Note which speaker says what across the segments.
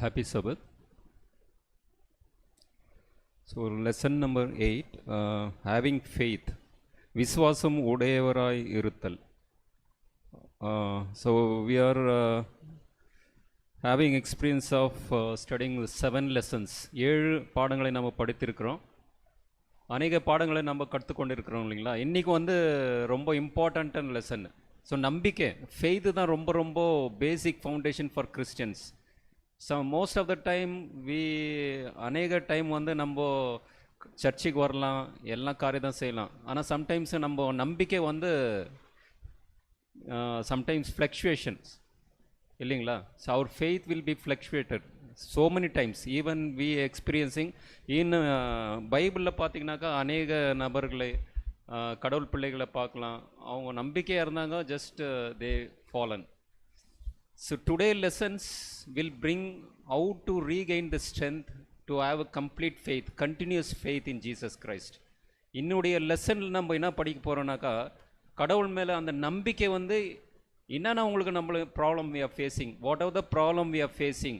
Speaker 1: Happy Sabbath. So, lesson number 8, having faith. Viswasam udayavarai iruttal. So, we are having experience of studying 7 lessons. 7 பாடங்களை நம்ம படித்திருக்கிறோம். அநேக பாடங்களை நம்ம கற்றுக்கொண்டிருக்கிறோம் இல்லைங்களா. இன்றைக்கி வந்து ரொம்ப இம்பார்ட்டண்ட்டான லெசன். ஸோ நம்பிக்கை, ஃபெய்த்து தான் ரொம்ப ரொம்ப basic foundation for Christians. So most of the time அநேக டைம் வந்து நம்ம சர்ச்சுக்கு வரலாம், எல்லாம் காரியம் தான் செய்யலாம். ஆனால் சம்டைம்ஸ் நம்ம நம்பிக்கை வந்து சம்டைம்ஸ் ஃப்ளக்சுவேஷன்ஸ் இல்லைங்களா. So our faith will be fluctuated so many times, even we experiencing in பைபிளில் பார்த்தீங்கன்னாக்கா அநேக நபர்களை கடவுள் பிள்ளைகளை பார்க்கலாம், அவங்க நம்பிக்கையாக இருந்தாங்க, just they fallen. So today lessons will bring how to regain the strength to have a complete faith, continuous faith in Jesus Christ. இன்னுடைய லெசனில் நம்ம என்ன படிக்க போகிறோம்னாக்கா, கடவுள் மேலே அந்த நம்பிக்கை வந்து என்னென்ன உங்களுக்கு நம்மளுக்கு problem we are facing, whatever the problem we are facing,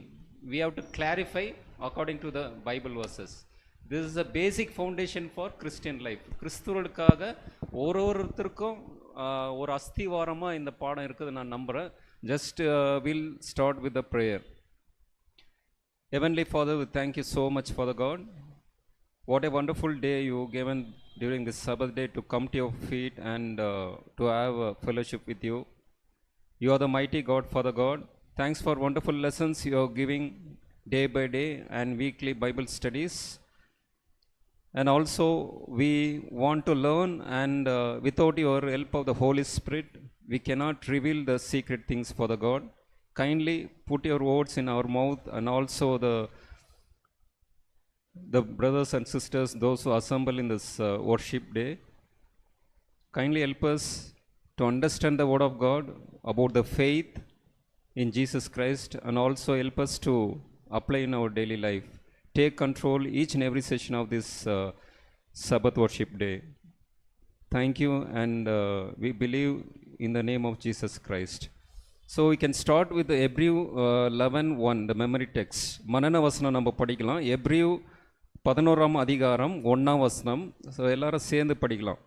Speaker 1: we have to clarify according to the Bible verses. This is a basic foundation for Christian life. கிறிஸ்துவர்களுக்காக ஒருத்தருக்கும் ஒரு அஸ்திவாரமாக இந்த பாடம் இருக்குது நான் நம்புகிறேன். Just we'll start with the prayer. Heavenly Father, we thank you so much for the God. What a wonderful day you given during this Sabbath day to come to your feet and to have a fellowship with you. You are the mighty God, Father God. Thanks for wonderful lessons you are giving day by day and weekly Bible studies. And also we want to learn, and without your help of the Holy Spirit, we cannot reveal the secret things for the God. Kindly put your words in our mouth, and also the brothers and sisters, those who assemble in this worship day. Kindly help us to understand the word of God about the faith in Jesus Christ, and also help us to apply in our daily life. Take control each and every session of this Sabbath worship day. Thank you, and we believe in the name of Jesus Christ. So we can start with the Hebrew 11:1, the memory text. மனன வசனம் நம்ம படிக்கலாம். Hebrew 11ஆம் அதிகாரம் 1ஆம் வசனம். So எல்லாரும் சேர்ந்து படிக்கலாம்.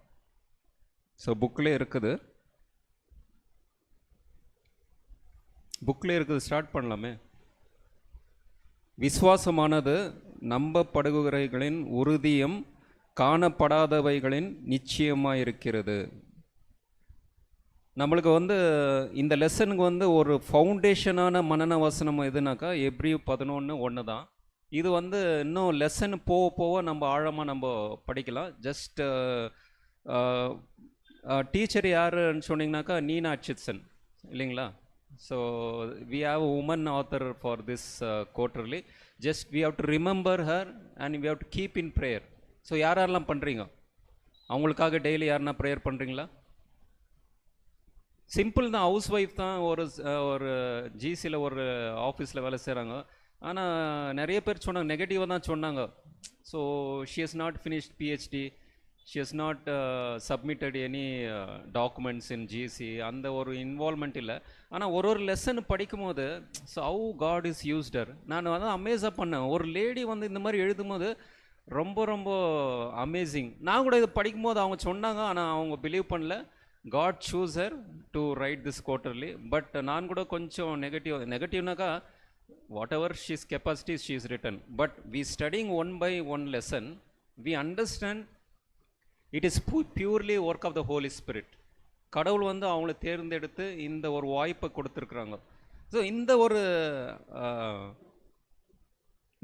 Speaker 1: ஸோ புக்கில் இருக்குது, ஸ்டார்ட் பண்ணலாமே. விசுவாசமானது நம்பப்படுகிறவைகளின் உறுதியும் காணப்படாதவைகளின் நிச்சயமாக இருக்கிறது. நம்மளுக்கு வந்து இந்த லெசனுக்கு வந்து ஒரு ஃபவுண்டேஷனான மனன வசனம் எதுனாக்கா Hebrew 11:1 தான். இது வந்து இன்னும் லெசன் போக போக நம்ம ஆழமாக நம்ம படிக்கலாம். ஜஸ்ட் டீச்சர் யாருன்னு சொன்னீங்கன்னாக்கா நீனா அட்சிட்சன் இல்லைங்களா. So we have a woman author for this quarterly. Just we have to remember her and we have to keep in prayer. So யாரெல்லாம் பண்ணுறீங்க, அவங்களுக்காக டெய்லி யாருன்னா ப்ரேயர் பண்ணுறீங்களா? சிம்பிள் தான். ஹவுஸ் ஒய்ஃப் தான், ஒரு ஜிசியில் ஒரு ஆஃபீஸில் வேலை செய்கிறாங்க. ஆனால் நிறைய பேர் சொன்னாங்க, நெகட்டிவாக தான் சொன்னாங்க. So she has not finished PhD, she has not submitted any documents in GC, அந்த ஒரு இன்வால்மெண்ட் இல்லை. ஆனால் ஒரு லெசன் படிக்கும் போது ஸோ ஹவு காட் இஸ் யூஸ்டர், நான் வந்து அமேஸாக பண்ணேன். ஒரு லேடி வந்து இந்த மாதிரி எழுதும் போது ரொம்ப ரொம்ப அமேசிங். நான் கூட இது படிக்கும் போது அவங்க சொன்னாங்க, ஆனால் அவங்க பிலீவ் பண்ணல. God chose her to write this quarterly. But நான் கூட கொஞ்சம் நெகட்டிவ்னாக்கா whatever she's capacity she is written. But we studying 1 by 1 lesson, we understand it is purely work of the Holi Spirit. கடவுள் வந்து அவங்கள தேர்ந்தெடுத்து இந்த ஒரு வாய்ப்பை கொடுத்துருக்குறாங்க. ஸோ இந்த ஒரு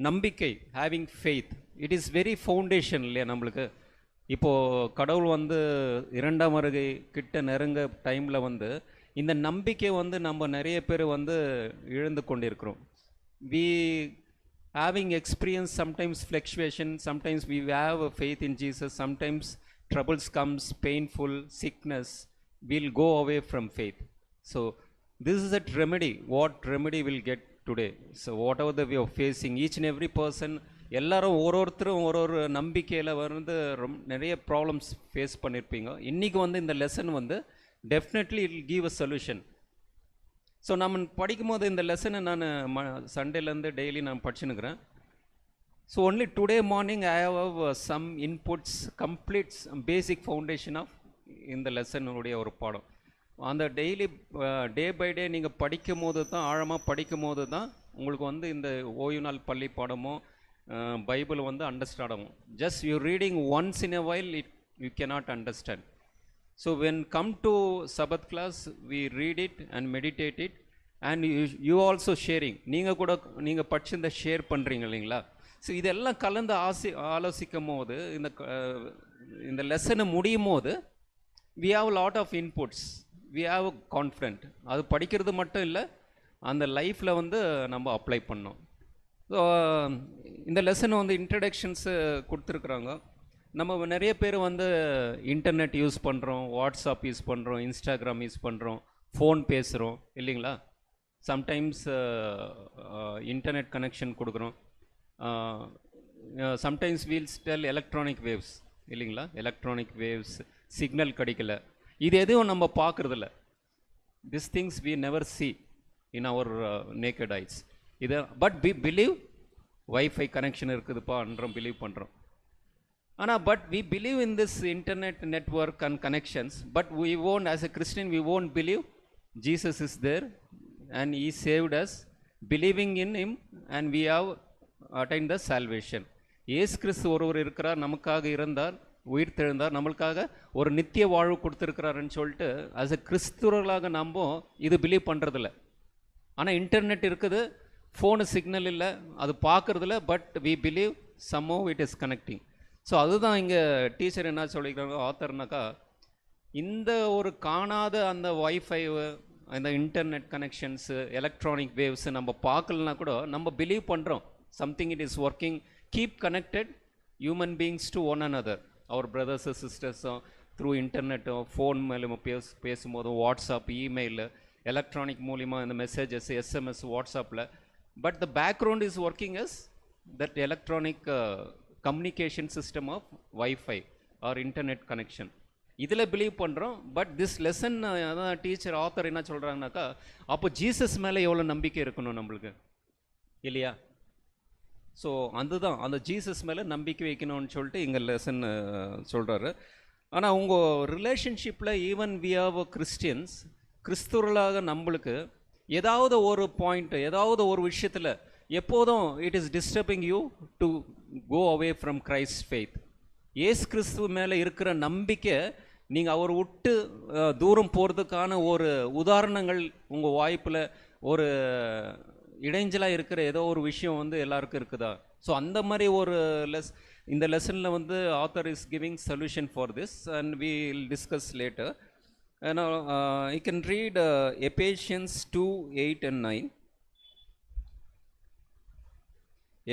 Speaker 1: நம்பிக்கை, having faith, it is very foundation இல்லையா நம்மளுக்கு. இப்போது கடவுள் வந்து 2ஆம் வருகை கிட்ட நெருங்க டைமில் வந்து இந்த நம்பிக்கை வந்து நம்ம நிறைய பேர் வந்து இழந்து கொண்டிருக்கிறோம். We having experienced sometimes fluctuation, sometimes we have a faith in Jesus, sometimes troubles comes, painful, sickness, we'll go away from faith. So this is a remedy. What remedy will get today? So whatever that we are facing, each and every person, எல்லாரும் ஒருத்தரும் ஒரு நம்பிக்கையில் வந்து நிறைய problems face பண்ணியிருப்பீங்க. இன்றைக்கி வந்து இந்த லெசன் வந்து definitely it will give a solution. So நம்ம படிக்கும் போது இந்த லெசனை நான் சண்டேலேருந்து டெய்லி நான் படிச்சுன்னுக்கிறேன். So only today morning I have some inputs complete basic foundation of இந்த லெசனுடைய ஒரு பாடம். அந்த டெய்லி டே பை டே நீங்கள் படிக்கும் போது தான், ஆழமாக படிக்கும் போது தான் உங்களுக்கு வந்து இந்த ஓய்வு நாள் பள்ளி பாடமோ பைபிள் வந்து அண்டர்ஸ்டாண்ட் ஆகும். Just you reading once in a while it you cannot understand. So when come to Sabbath class we read it and meditate it and you also sharing. நீங்கள் கூட நீங்கள் படிச்சிருந்த ஷேர் பண்ணுறீங்க இல்லைங்களா? ஸோ இதெல்லாம் கலந்து ஆலோசிக்கும் போது இந்த லெசனை முடியும் போது we have lot of inputs, we have confident. அது படிக்கிறது மட்டும் இல்லை, அந்த லைஃப்பில் வந்து நம்ம அப்ளை பண்ணோம். ஸோ இந்த லெசன் வந்து இன்ட்ரடக்ஷன்ஸு கொடுத்துருக்குறாங்க. நம்ம நிறைய பேர் வந்து இன்டர்நெட் யூஸ் பண்ணுறோம், வாட்ஸ்அப் யூஸ் பண்ணுறோம், இன்ஸ்டாகிராம் யூஸ் பண்ணுறோம், ஃபோன் பேசுகிறோம் இல்லைங்களா? சம்டைம்ஸ் இன்டர்நெட் கனெக்ஷன் கொடுக்குறோம். Sometimes we'll tell electronic waves இல்லைங்களா? எலக்ட்ரானிக் வேவ்ஸ் சிக்னல் கிடைக்கல, இது எதுவும் நம்ம பார்க்குறதில்ல. This things we never see in our naked eyes. இதை but we believe WiFi connection இருக்குதுப்பான்றோம், பிலீவ் பண்ணுறோம். ஆனால் but we believe in this internet network and connections, but we won't as a Christian we won't believe Jesus is there and he saved us. Believing in him and we have attain the salvation. Yesu Kristhu ஒருவர் இருக்கிறார், நமக்காக இருந்தார், உயிர் தெழுந்தார், நம்மளுக்காக ஒரு நித்திய வாழ்வு கொடுத்துருக்கிறாருன்னு சொல்லிட்டு ஆஸ் எ கிறிஸ்துவர்களாக நம்ம இது பிலீவ் பண்ணுறதில்ல. ஆனால் இன்டர்நெட் இருக்குது, ஃபோனு சிக்னல் இல்லை, அது பார்க்குறதில்ல, but we believe somehow it is connecting. So அதுதான் இங்கே டீச்சர் என்ன சொல்லிக்கிறாங்க, ஆத்தர்னாக்கா இந்த ஒரு காணாத அந்த வைஃபை, அந்த இன்டர்நெட் கனெக்ஷன்ஸு, எலக்ட்ரானிக் வேவ்ஸு நம்ம பார்க்கலனா கூட நம்ம பிலீவ் பண்ணுறோம் something it is working. Keep connected human beings to one another, our brothers சிஸ்டர்ஸும் த்ரூ இன்டர்நெட்டும் ஃபோன் மேலே பேசும்போதும் வாட்ஸ்அப், இமெயில், எலக்ட்ரானிக் மூலிமா இந்த மெசேஜஸ், எஸ்எம்எஸ், வாட்ஸ்அப்பில். But the background is working as that electronic communication system of WiFi or internet connection. இதில் believe பண்ணுறோம். But this lesson அதான் டீச்சர் ஆத்தர் என்ன சொல்கிறாங்கனாக்கா, அப்போ ஜீசஸ் மேலே எவ்வளோ நம்பிக்கை இருக்கணும் நம்மளுக்கு இல்லையா? ஸோ அதுதான் அந்த ஜீசஸ் மேலே நம்பிக்கை வைக்கணும்னு சொல்லிட்டு இங்கே லெசன் சொல்கிறாரு. ஆனால் உங்கள் ரிலேஷன்ஷிப்பில் ஈவன் வி ஹேவ் கிறிஸ்டியன்ஸ், கிறிஸ்துவர்களாக நம்மளுக்கு ஏதாவது ஒரு பாயிண்ட், ஏதாவது ஒரு விஷயத்தில் எப்போதும் it is disturbing you to go away from Christ faith. ஏசு கிறிஸ்துவ மேலே இருக்கிற நம்பிக்கை நீங்கள் அவர் விட்டு தூரம் போகிறதுக்கான ஒரு உதாரணங்கள் உங்கள் வாய்ப்பில் ஒரு இடைஞ்சலாக இருக்கிற ஏதோ ஒரு விஷயம் வந்து எல்லாருக்கும் இருக்குதா? ஸோ அந்த மாதிரி ஒரு இந்த லெசனில் வந்து author is giving solution for this and we will discuss later. You can read Ephesians 2:8 and 9.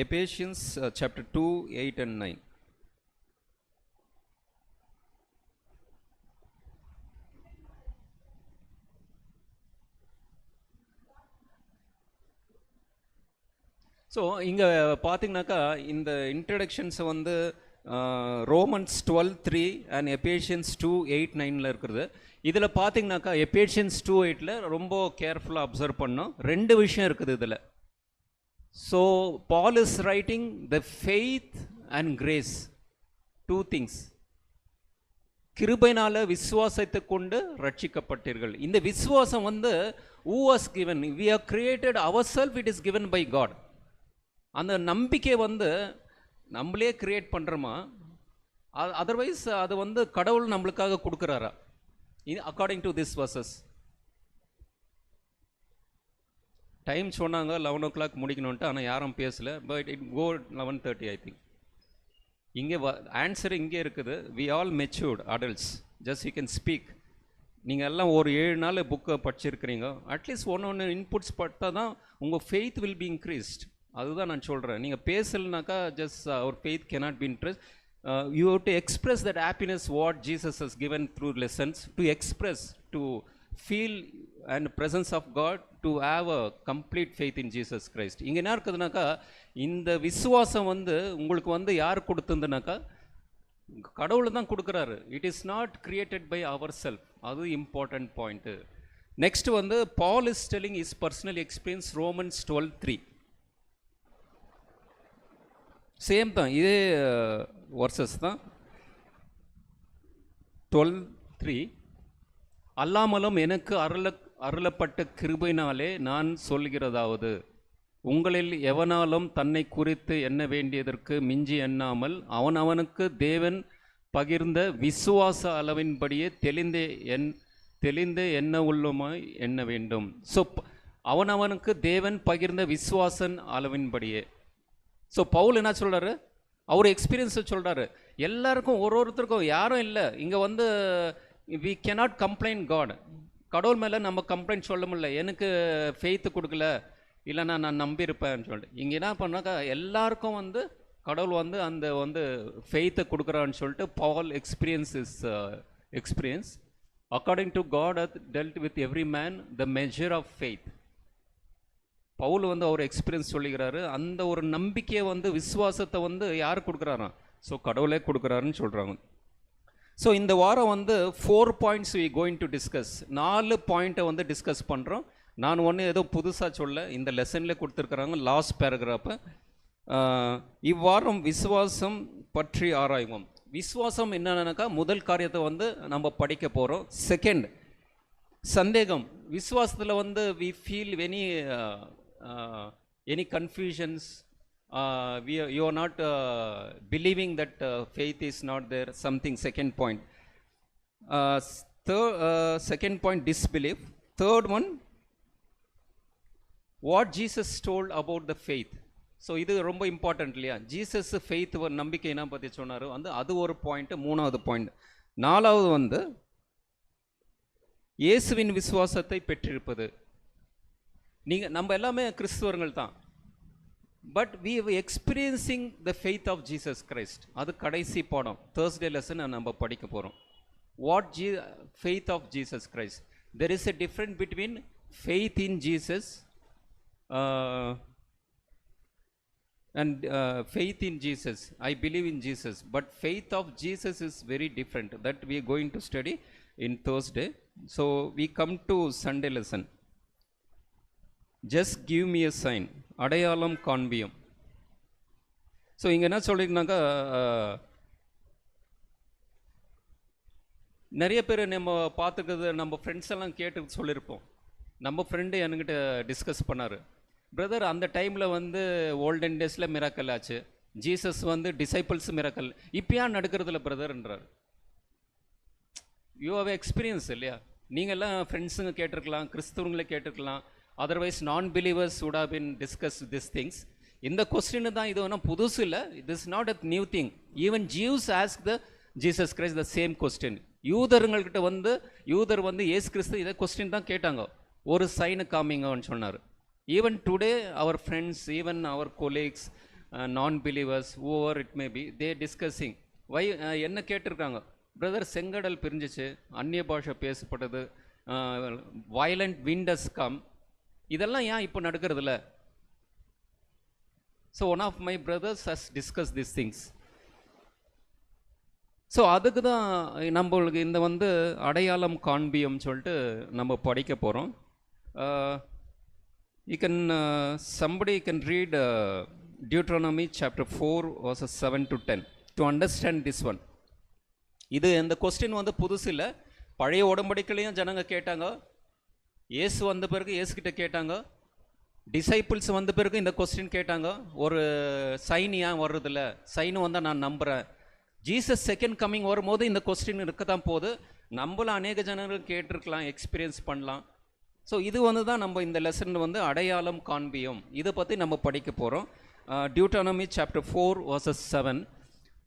Speaker 1: Ephesians chapter 2:8 and 9. So இங்கே பார்த்தீங்கன்னாக்கா இந்த இன்ட்ரடக்ஷன்ஸை வந்து ரோமன்ஸ் 12:3 அண்ட் எபேஷியன்ஸ் 2:8-9 இருக்கிறது. இதில் பார்த்தீங்கன்னாக்கா எபேஷியன்ஸ் 2:8 ரொம்ப கேர்ஃபுல்லாக அப்சர்வ் பண்ணோம். ரெண்டு விஷயம் இருக்குது இதில். So Paul is writing the faith and grace, two things. கிருபையினால விசுவாசத்தை கொண்டு ரட்சிக்கப்பட்டீர்கள். இந்த விசுவாசம் வந்து who was given, we are created ourselves, it is given by God. அந்த நம்பிக்கை வந்து நம்மளே கிரியேட் பண்ணுறோமா, அதர்வைஸ் அது வந்து கடவுள் நம்மளுக்காக கொடுக்குறாரா? According to this verses. Time சொன்னாங்க 11 o'clock முடிக்கணுன்ட்டு, ஆனால் யாரும் பேசலை. But it go 11:30 I think. இங்கே ஆன்சர் இங்கே இருக்குது. We all matured adults, just you can speak. நீங்கள் எல்லாம் ஒரு 7 நாள் புக்கை படிச்சிருக்கிறீங்க. அட்லீஸ்ட் ஒன்று இன்புட்ஸ் பட்டா தான் உங்கள் ஃபெய்த் வில் பி இன்க்ரீஸ்ட். அதுதான் நான் சொல்கிறேன். நீங்கள் பேசலைனாக்கா just our faith cannot be increased. You have to express that happiness what Jesus has given through lessons, to express, to feel and presence of God, to have a complete faith in Jesus Christ. இங்கே என்ன இருக்குதுனாக்கா, இந்த விசுவாசம் வந்து உங்களுக்கு வந்து யார் கொடுத்துருந்துனாக்கா கடவுள் தான் கொடுக்குறாரு. It is not created by our self. அது இம்பார்ட்டன்ட் பாயிண்ட்டு. நெக்ஸ்ட் வந்து Paul is telling is personal experience Romans 12:3. Same தான், இதே வர்சஸ் தான். 12:3. அல்லாமலும் எனக்கு அருளப்பட்ட கிருபையினாலே நான் சொல்கிறதாவது, உங்களில் எவனாலும் தன்னை குறித்து எண்ண வேண்டியதற்கு மிஞ்சி எண்ணாமல் அவனவனுக்கு தேவன் பகிர்ந்த விசுவாச அளவின்படியே தெளிந்த எண்ண உள்ளமாய் எண்ண வேண்டும். ஸோ அவனவனுக்கு தேவன் பகிர்ந்த விசுவாசன் அளவின்படியே. ஸோ பவுல் என்ன சொல்கிறாரு, அவர் எக்ஸ்பீரியன்ஸை சொல்கிறாரு. எல்லாருக்கும் ஒருத்தருக்கும் யாரும் இல்லை இங்கே வந்து வி கேனாட் கம்ப்ளைண்ட் காட். கடவுள் மேலே நம்ம கம்ப்ளைண்ட் சொல்ல முடியல, எனக்கு ஃபெய்த்து கொடுக்கல, இல்லைனா நான் நம்பியிருப்பேன்னு சொல்லிட்டு. இங்கே என்ன பண்ணாக்கா எல்லாருக்கும் வந்து கடவுள் வந்து அந்த வந்து ஃபெய்த்தை கொடுக்குறான்னு சொல்லிட்டு Paul experience according to God hath dealt with every man the measure of faith. பவுல் வந்து அவர் எக்ஸ்பீரியன்ஸ் சொல்லிக்கிறாரு. அந்த ஒரு நம்பிக்கையை வந்து விசுவாசத்தை வந்து யார் கொடுக்குறாராம்? ஸோ கடவுளே கொடுக்குறாருன்னு சொல்கிறாங்க. ஸோ இந்த வாரம் வந்து 4 points we going to discuss. 4 பாயிண்ட்டை வந்து டிஸ்கஸ் பண்ணுறோம். நான் ஒன்று ஏதோ புதுசாக சொல்ல, இந்த லெசனில் கொடுத்துருக்குறாங்க லாஸ்ட் பேராகிராஃபை. இவ்வாரம் விசுவாசம் பற்றி ஆராய்வோம். விசுவாசம் என்னன்னாக்கா முதல் காரியத்தை வந்து நம்ம படிக்க போகிறோம். செகண்ட், சந்தேகம். விசுவாசத்தில் வந்து we feel any confusions, you are not believing that faith is not there, something. Second point. Second point, disbelief. Third one, what Jesus told about the faith. So இது ரொம்ப இம்பார்ட்டன்ட் இல்லையா? ஜீசஸ் ஃபெய்த் நம்பிக்கை என்ன பற்றி சொன்னார் வந்து அது ஒரு பாயிண்ட்டு. மூணாவது பாயிண்ட். நாலாவது வந்து இயேசுவின் விசுவாசத்தை பெற்றிருப்பது. நம்ம எல்லாமே கிறிஸ்துவர்கள் தான், but we experiencing the faith of Jesus Christ. அது கடைசி பாடம், தேர்ஸ்டே லெசன் நம்ம படிக்க போகிறோம். What faith of Jesus Christ. There is a different between faith in Jesus and faith in Jesus. I believe in Jesus, but faith of Jesus is very different. That we are going to study in Thursday. So we come to Sunday lesson. Just give me a sign. அடையாளம் காண்பியம். So இங்கே என்ன சொல்லிங்கனாக்கா, நிறைய பேர் நம்ம பார்த்துக்கிறது, நம்ம friends எல்லாம் கேட்டு சொல்லியிருப்போம். நம்ம ஃப்ரெண்டு என்கிட்ட டிஸ்கஸ் பண்ணார், பிரதர் அந்த டைமில் வந்து ஓல்டன் டேஸில் மிராக்கல் ஆச்சு, ஜீசஸ் வந்து டிசைபிள்ஸ் மிராக்கல், இப்போ ஏன் நடக்கிறதில்ல பிரதர்ன்றார். யூ ஹவ் எக்ஸ்பீரியன்ஸ் இல்லையா? நீங்கள்லாம் ஃப்ரெண்ட்ஸுங்க கேட்டிருக்கலாம், கிறிஸ்தவங்களை கேட்டிருக்கலாம், அதர்வைஸ் நான் believers would have been discussed these things. இந்த கொஸ்டின் தான், இது ஒன்றும் புதுசு இல்லை. It is not a new thing. Even Jews ask the Jesus Christ the same question. யூதர்கள்கிட்ட வந்து யூதர் வந்து ஏசு கிறிஸ்து இதை கொஸ்டின் தான் கேட்டாங்க, ஒரு சைனு காமிங்கன்னு சொன்னார். Even today our friends, even our colleagues, non-believers, whoever it may be, they discussing why. என்ன கேட்டிருக்காங்க, பிரதர் செங்கடல் பிரிஞ்சிச்சு, அந்நிய பாஷை பேசப்பட்டது, violent wind has come, இதெல்லாம் ஏன் இப்போ நடக்கிறதில்ல? So one of my brothers has discuss this things. So அதுக்கு தான் நம்மளுக்கு இந்த வந்து அடையாளம் காண்பியம் சொல்லிட்டு நம்ம படிக்க போகிறோம். You can somebody can read Deuteronomy chapter 4 verses 7 to 10 to understand this one. இது இந்த கொஸ்டின் வந்து புதுசு இல்லை. பழைய உடன்படிக்கையிலையும் ஜனங்க கேட்டாங்க, இயேசு வந்த பிறகு இயேசுக்கிட்ட கேட்டாங்க, டிசைபிள்ஸ் வந்த பிறகு இந்த கொஸ்டின் கேட்டாங்க, ஒரு சைன் ஏன் வர்றதில்ல, சைனு வந்தால் நான் நம்புகிறேன். ஜீசஸ் செகண்ட் கம்மிங் வரும்போது இந்த கொஸ்டின் இருக்க தான் போகுது. நம்மளும் அநேக ஜனங்கள் கேட்டிருக்கலாம், எக்ஸ்பீரியன்ஸ் பண்ணலாம். ஸோ இது வந்து தான் நம்ம இந்த லெசன் வந்து அடையாளம் காண்பியம், இதை பற்றி நம்ம படிக்க போகிறோம். டியூட்டனாமி சாப்டர் 4 verses 7.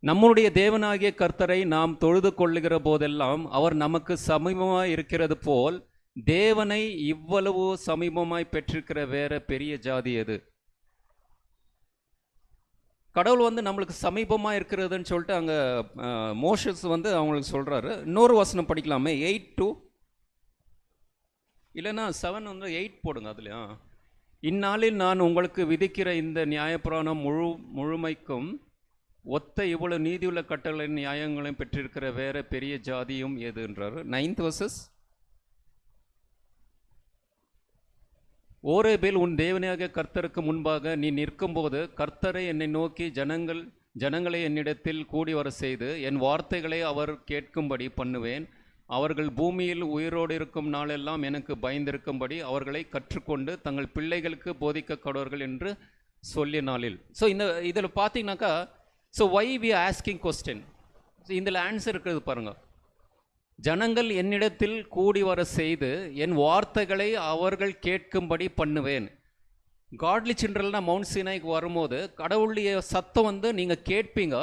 Speaker 1: நம்முடைய தேவனாகிய கர்த்தரை நாம் தொழுது கொள்ளுகிற போதெல்லாம் அவர் நமக்கு சமீபமாய் இருக்கிறது போல் தேவனை இவ்வளவு சமீபமாய் பெற்றிருக்கிற வேற பெரிய ஜாதி எது? கடவுள் வந்து நம்மளுக்கு சமீபமாக இருக்கிறதுன்னு சொல்லிட்டு அங்கே மோசஸ் வந்து அவங்களுக்கு சொல்கிறாரு. இன்னொரு வசனம் படிக்கலாமே, 8 இல்லைன்னா 7 வந்து 8 போடுங்க. அதுலையா, இந்நாளில் நான் உங்களுக்கு விதிக்கிற இந்த நியாயப்பிரமாணம் முழுமைக்கும் ஒத்த இவ்வளவு நீதியுள்ள கட்டளையின் நியாயங்களையும் பெற்றிருக்கிற வேற பெரிய ஜாதியும் எதுன்றாரு. 9th verses. ஓரேபில் உன் தேவனாகிய கர்த்தருக்கு முன்பாக நீ நிற்கும்போது கர்த்தரை என்னை நோக்கி ஜனங்களை என்னிடத்தில் கூடி வர செய்து என் வார்த்தைகளை அவர் கேட்கும்படி பண்ணுவேன். அவர்கள் பூமியில் உயிரோடு இருக்கும் நாளெல்லாம் எனக்கு பயந்திருக்கும்படி அவர்களை கற்றுக்கொண்டு தங்கள் பிள்ளைகளுக்கு போதிக்க கடவர்கள் என்று சொல்லிய நாளில். ஸோ இதில் பார்த்தீங்கன்னாக்கா, so why we asking question, இதில் ஆன்சர் இருக்கிறது பாருங்கள். ஜனங்கள் என்னிடத்தில் கூடி வர செய்து என் வார்த்தைகளை அவர்கள் கேட்கும்படி பண்ணுவேன். காட்லி சில்ட்ரன்னா மவுண்ட் சீனாய்க்கு வரும்போது கடவுளுடைய சத்தம் வந்து நீங்கள் கேட்பீங்க.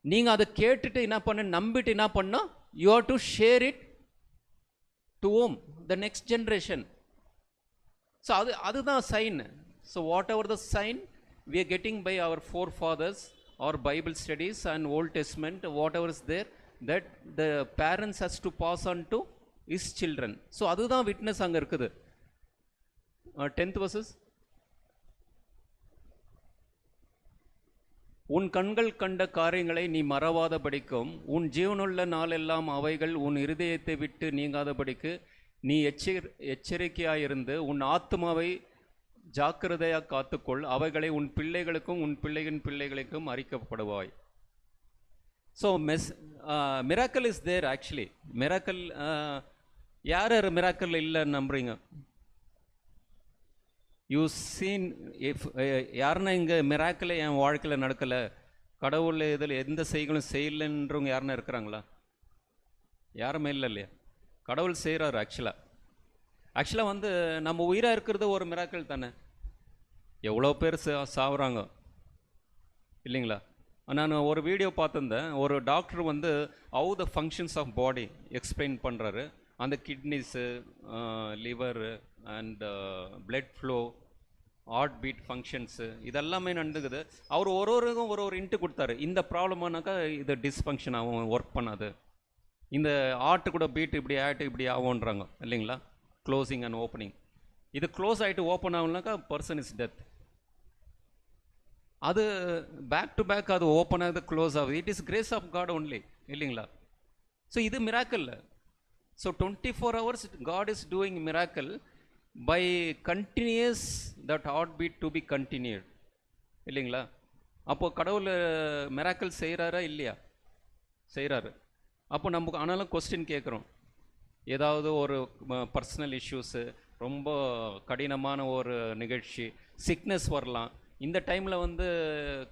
Speaker 1: நீங்கள் அதை கேட்டுட்டு என்ன பண்ண, நம்பிட்டு என்ன பண்ணோம், you have to share it to home the next generation. So அதுதான் sign. So whatever the sign we are getting by our forefathers, our Bible studies and Old Testament, whatever is there, that the parents has to pass on to his children. So அதுதான் witness அங்கே இருக்குது. 10th verses, உன் கண்கள் கண்ட காரியங்களை நீ மறவாத படிக்கும், உன் ஜீவனுள்ள நாளெல்லாம் அவைகள் உன் இருதயத்தை விட்டு நீங்காத படிக்கு நீ எச்சரிக்கையாயிருந்து உன் ஆத்மாவை ஜாக்கிரதையாக காத்துக்கொள், அவைகளை உன் பிள்ளைகளுக்கும் உன் பிள்ளைகளின் பிள்ளைகளுக்கும் அறிக்கப்படுவாய். So miracle is there. Actually miracle, யார் மிராக்கல் இல்லைன்னு நம்புறீங்க? யூ சீன், இஃப் யாருன்னா இங்கே மிராக்கலை என் வாழ்க்கையில் நடக்கலை, கடவுள் இதில் எந்த செய்களும் செய்யலைன்றவங்க யாருன்னா இருக்கிறாங்களா? யாருமே இல்லை இல்லையா? கடவுள் செய்கிறாரு. ஆக்சுவலாக வந்து நம்ம உயிராக இருக்கிறது ஒரு மிராக்கல் தானே. எவ்வளோ பேர் சாவுறாங்க இல்லைங்களா? நான் ஒரு வீடியோ பார்த்துருந்தேன். ஒரு டாக்டர் வந்து how the functions of body explain பண்ணுறாரு. அந்த kidneys, liver and blood flow, heart beat functions, இதெல்லாமே நடந்துக்குது. அவர் ஒருவருக்கும் ஒரு இன்ட்டு கொடுத்தாரு. இந்த ப்ராப்ளமானாக்கா இது டிஸ்ஃபங்க்ஷன் ஆகும், ஒர்க் பண்ணாது. இந்த ஹார்ட்டு கூட பீட் இப்படி ஆகிட்டு இப்படி ஆகுன்றாங்க இல்லைங்களா? Closing and opening. இது க்ளோஸ் ஆகிட்டு ஓப்பன் ஆகுனாக்கா பர்சன் இஸ் டெத். அது பேக் டு பேக் அது ஓப்பன் ஆகுது, க்ளோஸ் ஆகுது. It is grace of God only இல்லைங்களா? ஸோ இது miracle. So 24 hours God is doing miracle by continues that heart beat to be continued இல்லைங்களா? அப்போது கடவுள் மிராக்கல் செய்கிறாரா இல்லையா? செய்கிறாரு. அப்போ நமக்கு ஆனாலும் கொஸ்டின் கேட்குறோம். ஏதாவது ஒரு பர்சனல் இஷ்யூஸு, ரொம்ப கடினமான ஒரு நிகழ்ச்சி, சிக்னஸ் வரலாம். இந்த டைமில் வந்து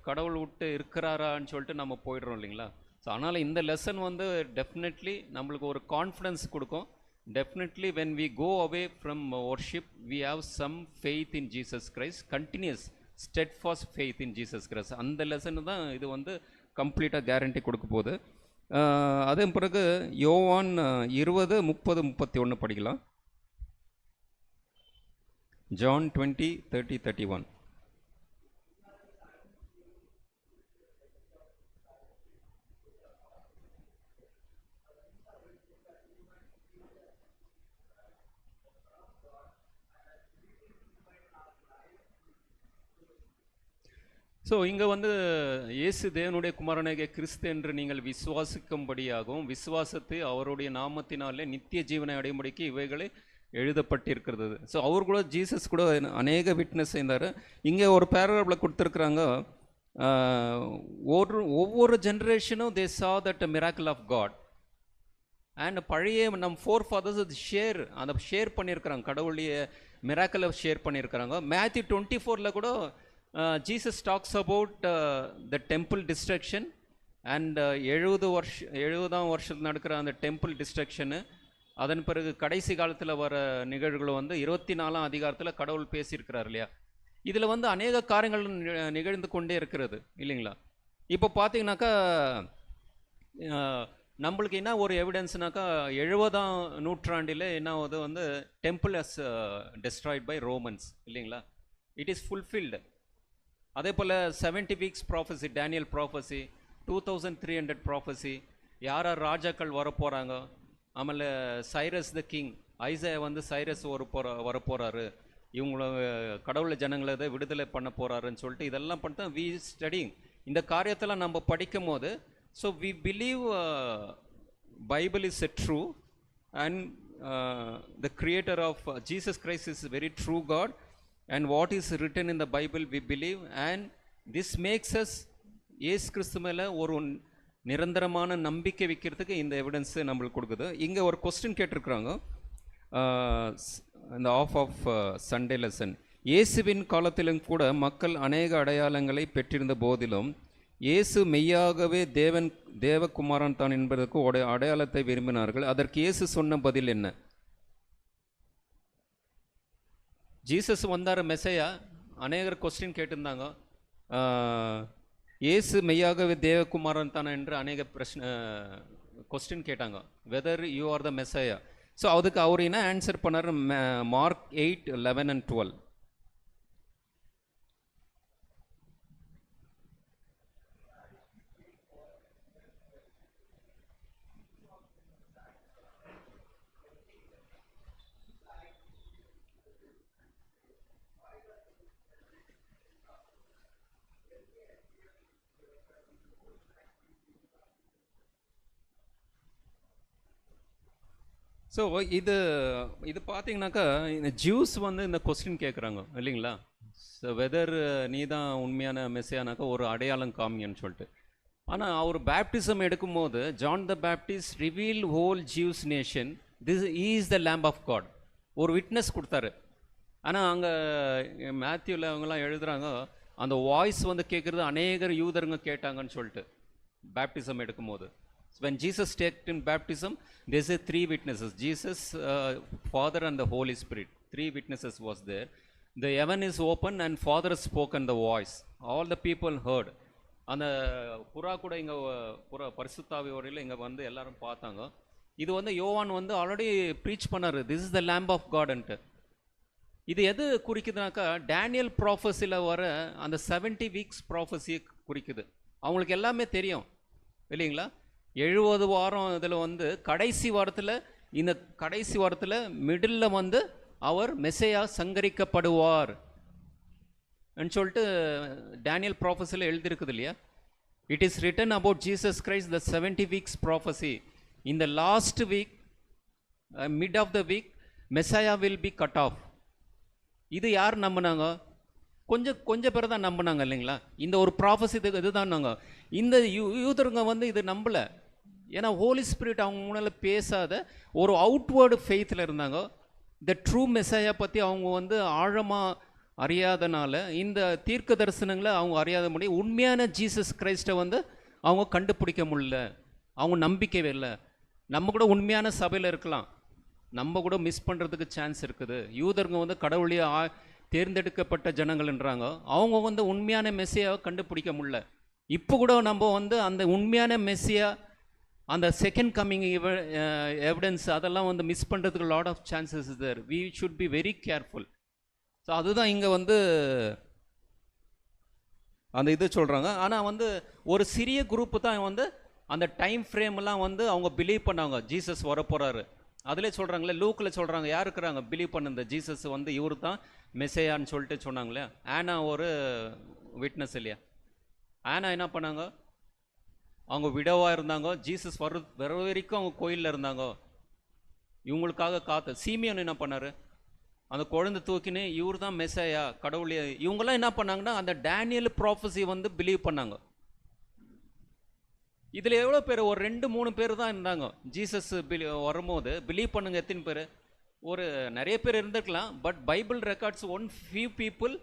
Speaker 1: கடவுள் விட்டு இருக்கிறாரான்னு சொல்லிட்டு நம்ம போயிடுறோம் இல்லைங்களா? ஸோ அதனால் இந்த லெசன் வந்து டெஃபினெட்லி நம்மளுக்கு ஒரு கான்ஃபிடன்ஸ் கொடுக்கும். Definitely when we go away from worship we have some faith in Jesus Christ, continues steadfast faith in Jesus Christ. அந்த லெசன் தான் இது வந்து கம்ப்ளீட்டாக கேரண்டி கொடுக்க போகுது. அதே பிறகு யோவான் 20, 30, 31 படிக்கலாம். John 20, 30, 31. ஸோ இங்கே வந்து இயேசு தேவனுடைய குமாரனாகிய கிறிஸ்து என்று நீங்கள் விசுவாசிக்கும்படியாகவும் விசுவாசத்தை அவருடைய நாமத்தினாலே நித்திய ஜீவனை அடையும்படிக்கு இவைகளை எழுதப்பட்டிருக்கிறது. ஸோ அவர் கூட ஜீசஸ் கூட அநேக விட்னஸ் செய்தார். இங்கே ஒரு பேராகிராஃபில் கொடுத்துருக்குறாங்க, ஒவ்வொரு ஜென்ரேஷனும் they saw that miracle of God. And பழைய நம் ஃபோர் ஃபாதர்ஸ் அதை ஷேர் பண்ணியிருக்கிறாங்க, கடவுளுடைய மிராக்கிளை ஷேர் பண்ணியிருக்கிறாங்க. மேத்யூ 24 கூட Jesus talks about the temple destruction and 70ஆம் வருஷத்தில் நடக்கிற அந்த டெம்பிள் டிஸ்ட்ரக்ஷனு. அதன் பிறகு கடைசி காலத்தில் வர நிகழ்வுகளை வந்து 24ஆம் அதிகாரத்தில் கடவுள் பேசியிருக்கிறார் இல்லையா? இதில் வந்து அநேக காரியங்கள் நிகழ்ந்து கொண்டே இருக்கிறது இல்லைங்களா? இப்போ பார்த்தீங்கன்னாக்கா நம்மளுக்கு என்ன ஒரு எவிடன்ஸ்னாக்கா 70ஆம் நூற்றாண்டில் என்ன ஆகுது வந்து temple has destroyed by Romans இல்லைங்களா? It is fulfilled. அதே போல் 70 weeks prophecy, Daniel prophecy, 2300 prophecy, யார் ராஜாக்கள் வரப்போகிறாங்க. ஆಮೇಲೆ சைரஸ் த கிங், ஐசா வந்து சைரஸ் வரப்போகிறாரு, இவங்கள கடவுளை ஜனங்களை இதை விடுதலை பண்ண போகிறாருன்னு சொல்லிட்டு இதெல்லாம் பண்ணிட்டு வி ஸ்டடிங். இந்த காரியத்தெல்லாம் நம்ம படிக்கும் போது so we believe Bible is a true and the creator of Jesus Christ is very true God. and what is written in the Bible we believe, and this makes us இயேசு கிறிஸ்து மேலே ஒரு நிரந்தரமான நம்பிக்கை வைக்கிறதுக்கு இந்த எவிடன்ஸு நம்மளுக்கு கொடுக்குது. இங்கே ஒரு கொஸ்டின் கேட்டிருக்கிறாங்க இந்த ஆஃப் சண்டே லெசன். இயேசுவின் காலத்திலும் கூட மக்கள் அநேக அடையாளங்களை பெற்றிருந்த போதிலும் இயேசு மெய்யாகவே தேவகுமாரன் தான் என்பதற்கு அடையாளத்தை விரும்பினார்கள். அதற்கு இயேசு சொன்ன பதில் என்ன? ஜீசஸ் வந்தார் மெசையா, அநேகர் கொஸ்டின் கேட்டிருந்தாங்க. இயேசு மெய்யாகவே தேவகுமாரன் தானே என்று அநேக கொஸ்டின் கேட்டாங்க, whether you are the மெசையா. So அதுக்கு அவர் என்ன ஆன்சர் பண்ணார்? Mark 8:11 and 12. ஸோ இது பார்த்தீங்கன்னாக்கா இந்த ஜூஸ் வந்து இந்த கொஸ்டின் கேட்குறாங்க இல்லைங்களா? ஸோ வெதர் நீ தான் உண்மையான மெசையானாக்கா ஒரு அடையாளம் காமிங்கன்னு சொல்லிட்டு. ஆனால் அவர் பேப்டிசம் எடுக்கும்போது John the Baptist reveal whole Jews nation this is the lamb of God ஒரு விட்னஸ் கொடுத்தாரு. ஆனால் அங்கே மேத்யூவில் அவங்கெல்லாம் எழுதுகிறாங்க, அந்த வாய்ஸ் வந்து கேட்குறது அநேகர் யூதருங்க கேட்டாங்கன்னு சொல்லிட்டு பேப்டிசம் எடுக்கும்போது. When Jesus takes in baptism, there are three witnesses: Jesus, Father, and the Holy Spirit. Three witnesses was there. The heaven is open and Father spoken the voice. All the people heard. அந்த புறா கூட இங்கே புறா பரிசுத்தாவி வரையில் இங்கே வந்து எல்லாரும் பார்த்தாங்க. இது வந்து யோவான் வந்து ஆல்ரெடி ப்ரீச் பண்ணார், this is the lamb of காட்ன்ட்டு. இது எது குறிக்குதுனாக்கா டேனியல் ப்ராஃபஸியில் வர அந்த 70 வீக்ஸ் ப்ராஃபஸியை குறிக்குது. அவங்களுக்கு எல்லாமே தெரியும் இல்லைங்களா? 70 வாரம் இதில் வந்து கடைசி வாரத்தில் மிடில் வந்து அவர் மெசையா சங்கரிக்கப்படுவார் சொல்லிட்டு டேனியல் ப்ராஃபஸியில் எழுதியிருக்குது இல்லையா? It is written about Jesus Christ the 70 weeks prophecy. In the last week, mid of the week, Messiah will be cut off. இது யார் நம்பினாங்க? கொஞ்சம் பேர் தான் நம்பினாங்க இல்லைங்களா? இந்த ஒரு ப்ராஃபஸி இதுதான் நாங்கள் இந்த யூதருங்க வந்து இது நம்பலை. ஏன்னா ஹோலி ஸ்பிரிட் அவங்க முன்னால பேசாத ஒரு அவுட்வேர்டு ஃபெய்த்தில் இருந்தாங்க. த ட்ரூ மெசையா பற்றி அவங்க வந்து ஆழமாக அறியாதனால இந்த தீர்க்க தரிசனங்களை அவங்க அறியாத முடியும். உண்மையான ஜீசஸ் கிரைஸ்ட்டை வந்து அவங்க கண்டுபிடிக்க முடியல, அவங்க நம்பிக்கவே இல்லை. நம்ம கூட உண்மையான சபையில் இருக்கலாம், நம்ம கூட மிஸ் பண்ணுறதுக்கு சான்ஸ் இருக்குது. யூதருங்க வந்து கடவுளையே தேர்ந்தெடுக்கப்பட்ட ஜனங்கள்ன்றாங்க, அவங்க வந்து உண்மையான மெஸ்ஸியாவை கண்டுபிடிக்க முடியல. இப்போ கூட நம்ம வந்து அந்த உண்மையான மெஸ்ஸியா, அந்த செகண்ட் கம்மிங் எவிடன்ஸ் அதெல்லாம் வந்து மிஸ் பண்ணுறதுக்கு lot of chances is there. We should be very careful. So அதுதான் இங்கே வந்து அந்த இது சொல்கிறாங்க. ஆனால் வந்து ஒரு சிறிய குரூப்பு தான் வந்து அந்த டைம் ஃப்ரேம்லாம் வந்து அவங்க பிலீவ் பண்ணாங்க ஜீசஸ் வரப்போகிறாரு. அதிலே சொல்கிறாங்களே, லூக்கில் சொல்கிறாங்க, யார் இருக்கிறாங்க பிலீவ் பண்ணுந்த ஜீசஸ் வந்து இவர் தான் மெசையான்னு சொல்லிட்டு சொன்னாங்களே. ஆனா ஒரு விட்னஸ் இல்லையா? ஆனா என்ன பண்ணாங்க? அவங்க விடவாக இருந்தாங்க, ஜீசஸ் வர வரைக்கும் அவங்க கோயிலில் இருந்தாங்க, இவங்களுக்காக காத்து. சீமியன் என்ன பண்ணார்? அந்த குழந்தை தூக்கினு இவர் தான் மெசையா கடவுளே. இவங்கெல்லாம் என்ன பண்ணாங்கன்னா அந்த டேனியல் ப்ராஃபஸி வந்து பிலீவ் பண்ணாங்க. இதில் எவ்வளோ பேர்? ஒரு 2-3 பேர் தான் இருந்தாங்க ஜீசஸ் வரும்போது. பிலீவ் பண்ணுங்க எத்தனை பேர்? ஒரு நிறைய பேர் இருந்திருக்கலாம். But Bible records one few people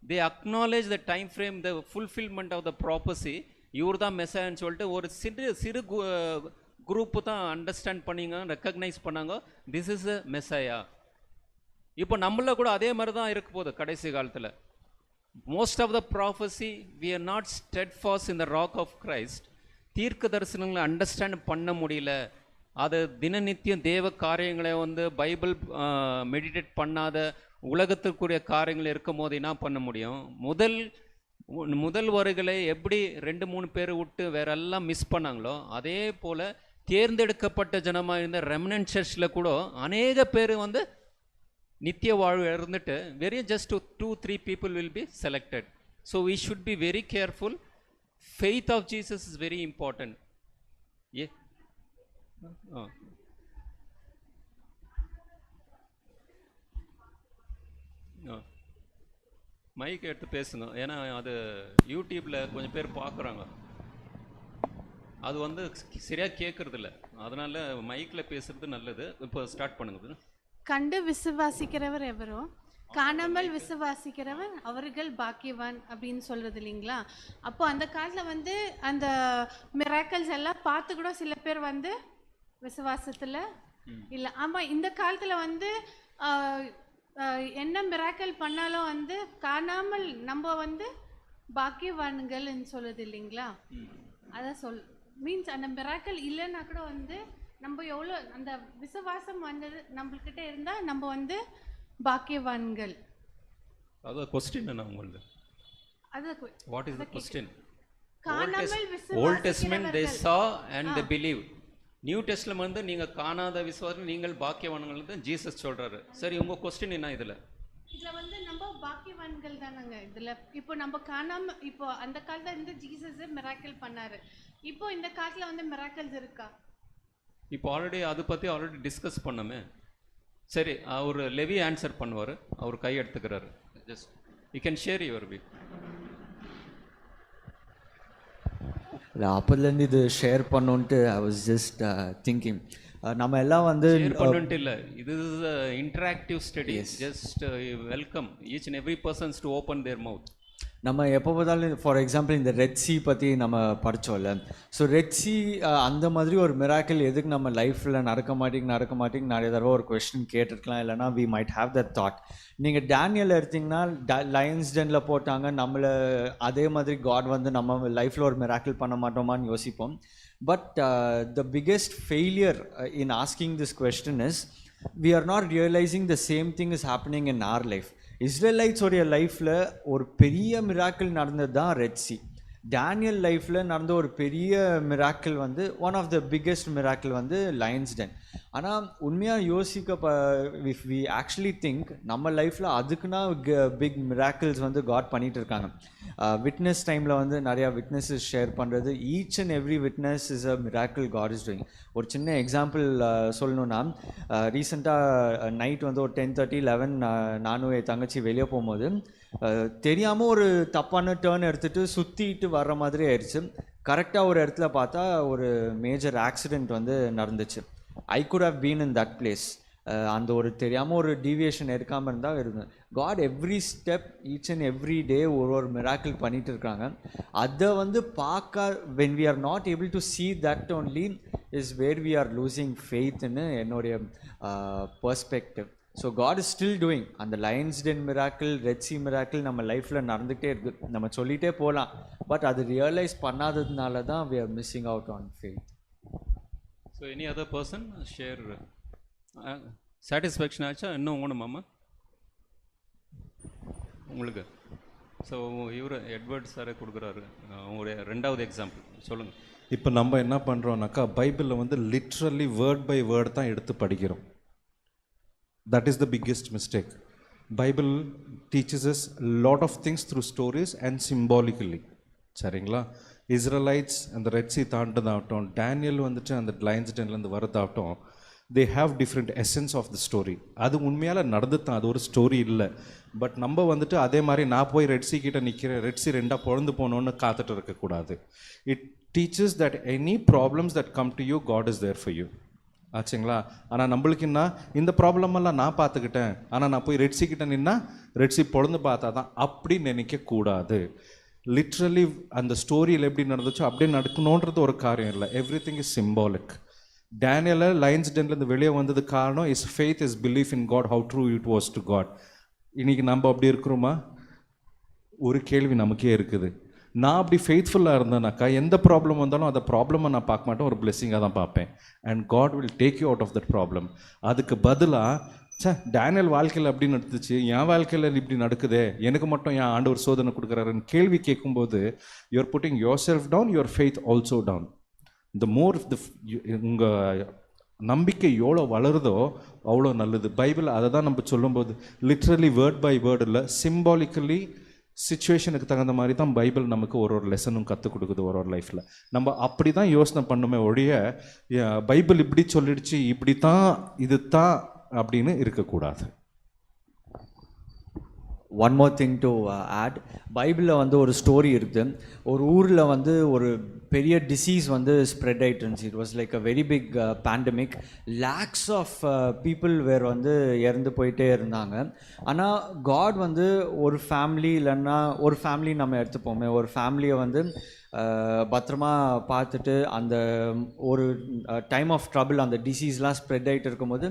Speaker 1: they acknowledge the time frame, the fulfilment of the prophecy. இவர் தான் மெசையான்னு சொல்லிட்டு ஒரு சிறு குரூப்பு தான் அண்டர்ஸ்டாண்ட் பண்ணிங்க, ரெக்கக்னைஸ் பண்ணாங்க, திஸ் இஸ் அ மெசையா. இப்போ நம்மள கூட அதே மாதிரி தான் இருக்க போகுது கடைசி காலத்தில். Most of the prophecy we are not steadfast in the rock of Christ. தீர்க்க தரிசனங்களை அண்டர்ஸ்டாண்ட் பண்ண முடியல. அது தினநித்தியம் தேவ காரியங்களை வந்து பைபிள் மெடிடேட் பண்ணாத உலகத்திற்குரிய காரியங்கள் இருக்கும் போது என்ன பண்ண முடியும்? முதல் வருகளை எப்படி 2-3 பேர் விட்டு வேற எல்லாம் மிஸ் பண்ணாங்களோ, அதே போல் தேர்ந்தெடுக்கப்பட்ட ஜனமாக இருந்த ரெமனன்ட் சர்ச்சில் கூட அநேக பேர் வந்து நித்திய வாழ்வு இருந்துட்டு வெறும் just 2-3 people will be selected. So we should be very careful. Faith of Jesus is very important. Yeah. Mic எடுத்து பேசுங்க, ஏன்னா அது யூடியூப்பில் கொஞ்சம் பேர் பார்க்குறாங்க, அது வந்து சரியாக கேட்குறதில்ல, அதனால் மைக்கில் பேசுகிறது நல்லது. இப்போ ஸ்டார்ட் பண்ணுங்க.
Speaker 2: கண்டு விசுவாசிக்கிறவர் எவரோ காணாமல் விசுவாசிக்கிறவர் அவர்கள் பாக்கியவான் அப்படின்னு சொல்றது இல்லைங்களா? அப்போ அந்த காலத்தில் வந்து அந்த மிராக்கல்ஸ் எல்லாம் பார்த்து கூட சில பேர் வந்து விசுவாசத்தில் இல்லை. ஆமாம், இந்த காலத்தில் வந்து என்ன மிராக்கல் பண்ணாலும் வந்து காணாமல் நம்ம வந்து பாக்கியவான்கள்னு சொல்லுது இல்லைங்களா? அதான் மீன்ஸ் அந்த மிராக்கல் இல்லைன்னா கூட வந்து நம்ம எவ்வளோ அந்த விசுவாசம் வந்தது நம்மள்கிட்ட இருந்தால் நம்ம வந்து பாக்கியவான்கள்.
Speaker 1: அது क्वेश्चन என்ன உங்களுக்கு?
Speaker 2: அது
Speaker 1: வாட் இஸ் தி क्वेश्चन?
Speaker 2: காணாமல்
Speaker 1: old testament they saw and they believed. New testament வந்து நீங்க காணாத விசுவாசம் நீங்கள் பாக்கியவான்கள் தான் ஜீசஸ் சொல்றாரு. சரி, உங்க क्वेश्चन என்ன இதுல
Speaker 2: வந்து நம்ம பாக்கியவான்கள் தானங்க இதுல. இப்போ நம்ம காணாம, இப்போ அந்த காலத்துல இருந்து ஜீசஸ் மிராக்கிள் பண்ணாரு, இப்போ இந்த காலத்துல வந்து மிராக்கிள்ஸ் இருக்கா?
Speaker 1: இப்போ ஆல்ரெடி அதை பற்றி ஆல்ரெடி டிஸ்கஸ் பண்ணோமே. சரி, அவர் லெவி ஆன்சர் பண்ணுவார், அவர் கை எடுத்துக்கிறாரு. Just you can share your view.
Speaker 3: இல்லை, அப்போதுலேருந்து இது ஷேர் பண்ணோன்ட்டு ஐ வாஸ் ஜஸ்ட் திங்கிங். நம்ம எல்லாம் வந்து
Speaker 1: பண்ணுன்ட்டு இல்லை, இது is interactive study. Just welcome each and every persons to open their mouth.
Speaker 3: நம்ம எப்போ பார்த்தாலும் ஃபார் எக்ஸாம்பிள் இந்த ரெட் சி பற்றி நம்ம படித்தோம்ல. ஸோ ரெட் சி அந்த மாதிரி ஒரு மிராக்கிள் எதுக்கு நம்ம லைஃப்பில் நடக்க மாட்டேங்க நிறைய தடவை ஒரு கொஸ்டின் கேட்டிருக்கலாம், இல்லைனா we might have that thought. நீங்கள் டேனியல் எடுத்திங்கன்னா லயன்ஸ் டென்னில் போட்டாங்க, நம்மளை அதே மாதிரி காட் வந்து நம்ம லைஃப்பில் ஒரு மிராக்கிள் பண்ண மாட்டோமான்னு யோசிப்போம். But the biggest failure in asking this question is we are not realizing the same thing is happening in our life. இஸ்ரேலைட்ஸோடைய லைஃப்பில் ஒரு பெரிய மிராக்கிள் நடந்தது தான் ரெட் சி. டேனியல் லைஃப்பில் நடந்த ஒரு பெரிய மிராக்கிள் வந்து one of the biggest miracle வந்து லயன்ஸ் டென். ஆனால் உண்மையாக இஃப் வி ஆக்சுவலி திங்க் நம்ம லைஃப்பில் அதுக்குன்னா பிக் மிராக்கிள்ஸ் வந்து காட் பண்ணிகிட்டு இருக்காங்க. விட்னஸ் டைமில் வந்து நிறையா விட்னஸஸ் ஷேர் பண்ணுறது, each and every witness is a miracle God is doing. ஒரு சின்ன எக்ஸாம்பிள் சொல்லணுன்னா, ரீசெண்டாக நைட் வந்து ஒரு 10:30-11 நானும் என் தங்கச்சி வெளியே போகும்போது தெரியாமல் ஒரு தப்பான டேர்ன் எடுத்துகிட்டு சுற்றிட்டு வர்ற மாதிரி ஆயிடுச்சு. கரெக்டாக ஒரு இடத்துல பார்த்தா ஒரு மேஜர் ஆக்சிடெண்ட் வந்து நடந்துச்சு. I could have been in that place. அந்த ஒரு தெரியாமல் ஒரு டீவியேஷன் எடுக்காமல் இருந்தால் இருந்தேன். God every step each and every day ஒரு மிராக்கிள் பண்ணிகிட்டு இருக்காங்க. அதை வந்து பார்க்க when we are not able to see that only is where we are losing faith ன்னு என்னுடைய perspective. So God is still doing. அந்த lions den miracle, red sea miracle நம்ம லைஃப்பில் நடந்துகிட்டே இருக்குது. நம்ம சொல்லிகிட்டே போகலாம், பட் அது ரியலைஸ் பண்ணாததுனால தான் we are missing out on faith.
Speaker 1: So any other person share satisfaction ஆச்சா? இன்னும் உங்கணுமாம்மா உங்களுக்கு? ஸோ இவர் எட்வர்ட் சாரே கொடுக்குறாரு உங்களுடைய ரெண்டாவது எக்ஸாம்பிள் சொல்லுங்கள்.
Speaker 4: இப்போ நம்ம என்ன பண்ணுறோம்னாக்கா, பைபிளில் வந்து லிட்ரலி வேர்ட் பை வேர்ட் தான் எடுத்து படிக்கிறோம். That is the biggest mistake. Bible teaches us lot of things through stories and symbolically. சரிங்களா? இஸ்ரேலைட்ஸ் அந்த ரெட் சி தாண்டதாகட்டும், டேனியல் வந்துட்டு அந்த லயன்ஸ் டென்லேருந்து வரதாகட்டும், they have different essence of the story. அது உண்மையால் நடந்து தான், அது ஒரு ஸ்டோரி இல்லை. பட் நம்ம வந்துட்டு அதே மாதிரி நான் போய் ரெட் சி கிட்ட நிற்கிறேன், ரெட் சி ரெண்டாக பொழந்து போகணுன்னு காத்துட்டு இருக்கக்கூடாது. It teaches that any problems that come to you, God is there for you. ஆச்சுங்களா? ஆனால் நம்மளுக்குன்னா இந்த ப்ராப்ளமெல்லாம் நான் பார்த்துக்கிட்டேன், ஆனால் நான் போய் ரெட் சி கிட்ட நின்னா ரெட் சி பொழந்து பார்த்தா தான், அப்படி நினைக்கக்கூடாது. லிட்ரலி அந்த ஸ்டோரியில் எப்படி நடந்துச்சோ அப்படியே நடக்கணுன்றது ஒரு காரியம் இல்லை. Everything is symbolic. டேனியலை லயன்ஸ் டென்லேருந்து வெளியே வந்தது காரணம் is faith, is belief in God, how true it was to God. இன்றைக்கி நம்ம அப்படி இருக்கிறோமா? ஒரு கேள்வி நமக்கே இருக்குது. நான் அப்படி ஃபெய்த்ஃபுல்லாக இருந்தேனாக்கா எந்த ப்ராப்ளம் வந்தாலும் அந்த ப்ராப்ளமை நான் பார்க்க மாட்டேன், ஒரு பிளெஸிங்காக தான் பார்ப்பேன். And God will take you out of that problem. அதுக்கு பதிலாக டேனியல் வாழ்க்கையில் அப்படி நடந்துச்சு, என் வாழ்க்கையில் இப்படி நடக்குதே, எனக்கு மட்டும் என் ஆண்டவர் சோதனை கொடுக்குறாருன்னு கேள்வி கேட்கும்போது you're putting yourself down, your faith also down. The more உங்கள் நம்பிக்கை எவ்வளோ வளருதோ அவ்வளோ நல்லது. பைபிள் அதை தான் நம்ம சொல்லும்போது லிட்ரலி வேர்ட் பை வேர்டு இல்லை, சிம்பாலிக்கலி சிச்சுவேஷனுக்கு தகுந்த மாதிரி தான் பைபிள் நமக்கு ஒரு லெசனும் கற்றுக் கொடுக்குது ஒரு லைஃப்பில். நம்ம அப்படி தான் யோசனை பண்ணுமே ஒழிய பைபிள் இப்படி சொல்லிடுச்சு, இப்படி தான் இது தான் அப்படின்னு இருக்கக்கூடாது.
Speaker 3: One more thing to add. பைபிளில் வந்து ஒரு ஸ்டோரி இருக்குது. ஒரு ஊரில் வந்து ஒரு பெரிய டிசீஸ் வந்து ஸ்ப்ரெட் ஆகிட்டு இருந்துச்சு. It was like a very big pandemic. Lakhs of people were வந்து இறந்து போயிட்டே இருந்தாங்க. ஆனால் காட் வந்து ஒரு ஃபேமிலி இல்லைன்னா ஒரு ஃபேமிலி நம்ம எடுத்துப்போமே, ஒரு ஃபேமிலியை வந்து பத்திரமா பார்த்துட்டு அந்த ஒரு டைம் ஆஃப் ட்ரபிள் அந்த டிசீஸ்லாம் ஸ்ப்ரெட் ஆகிட்டு இருக்கும்போது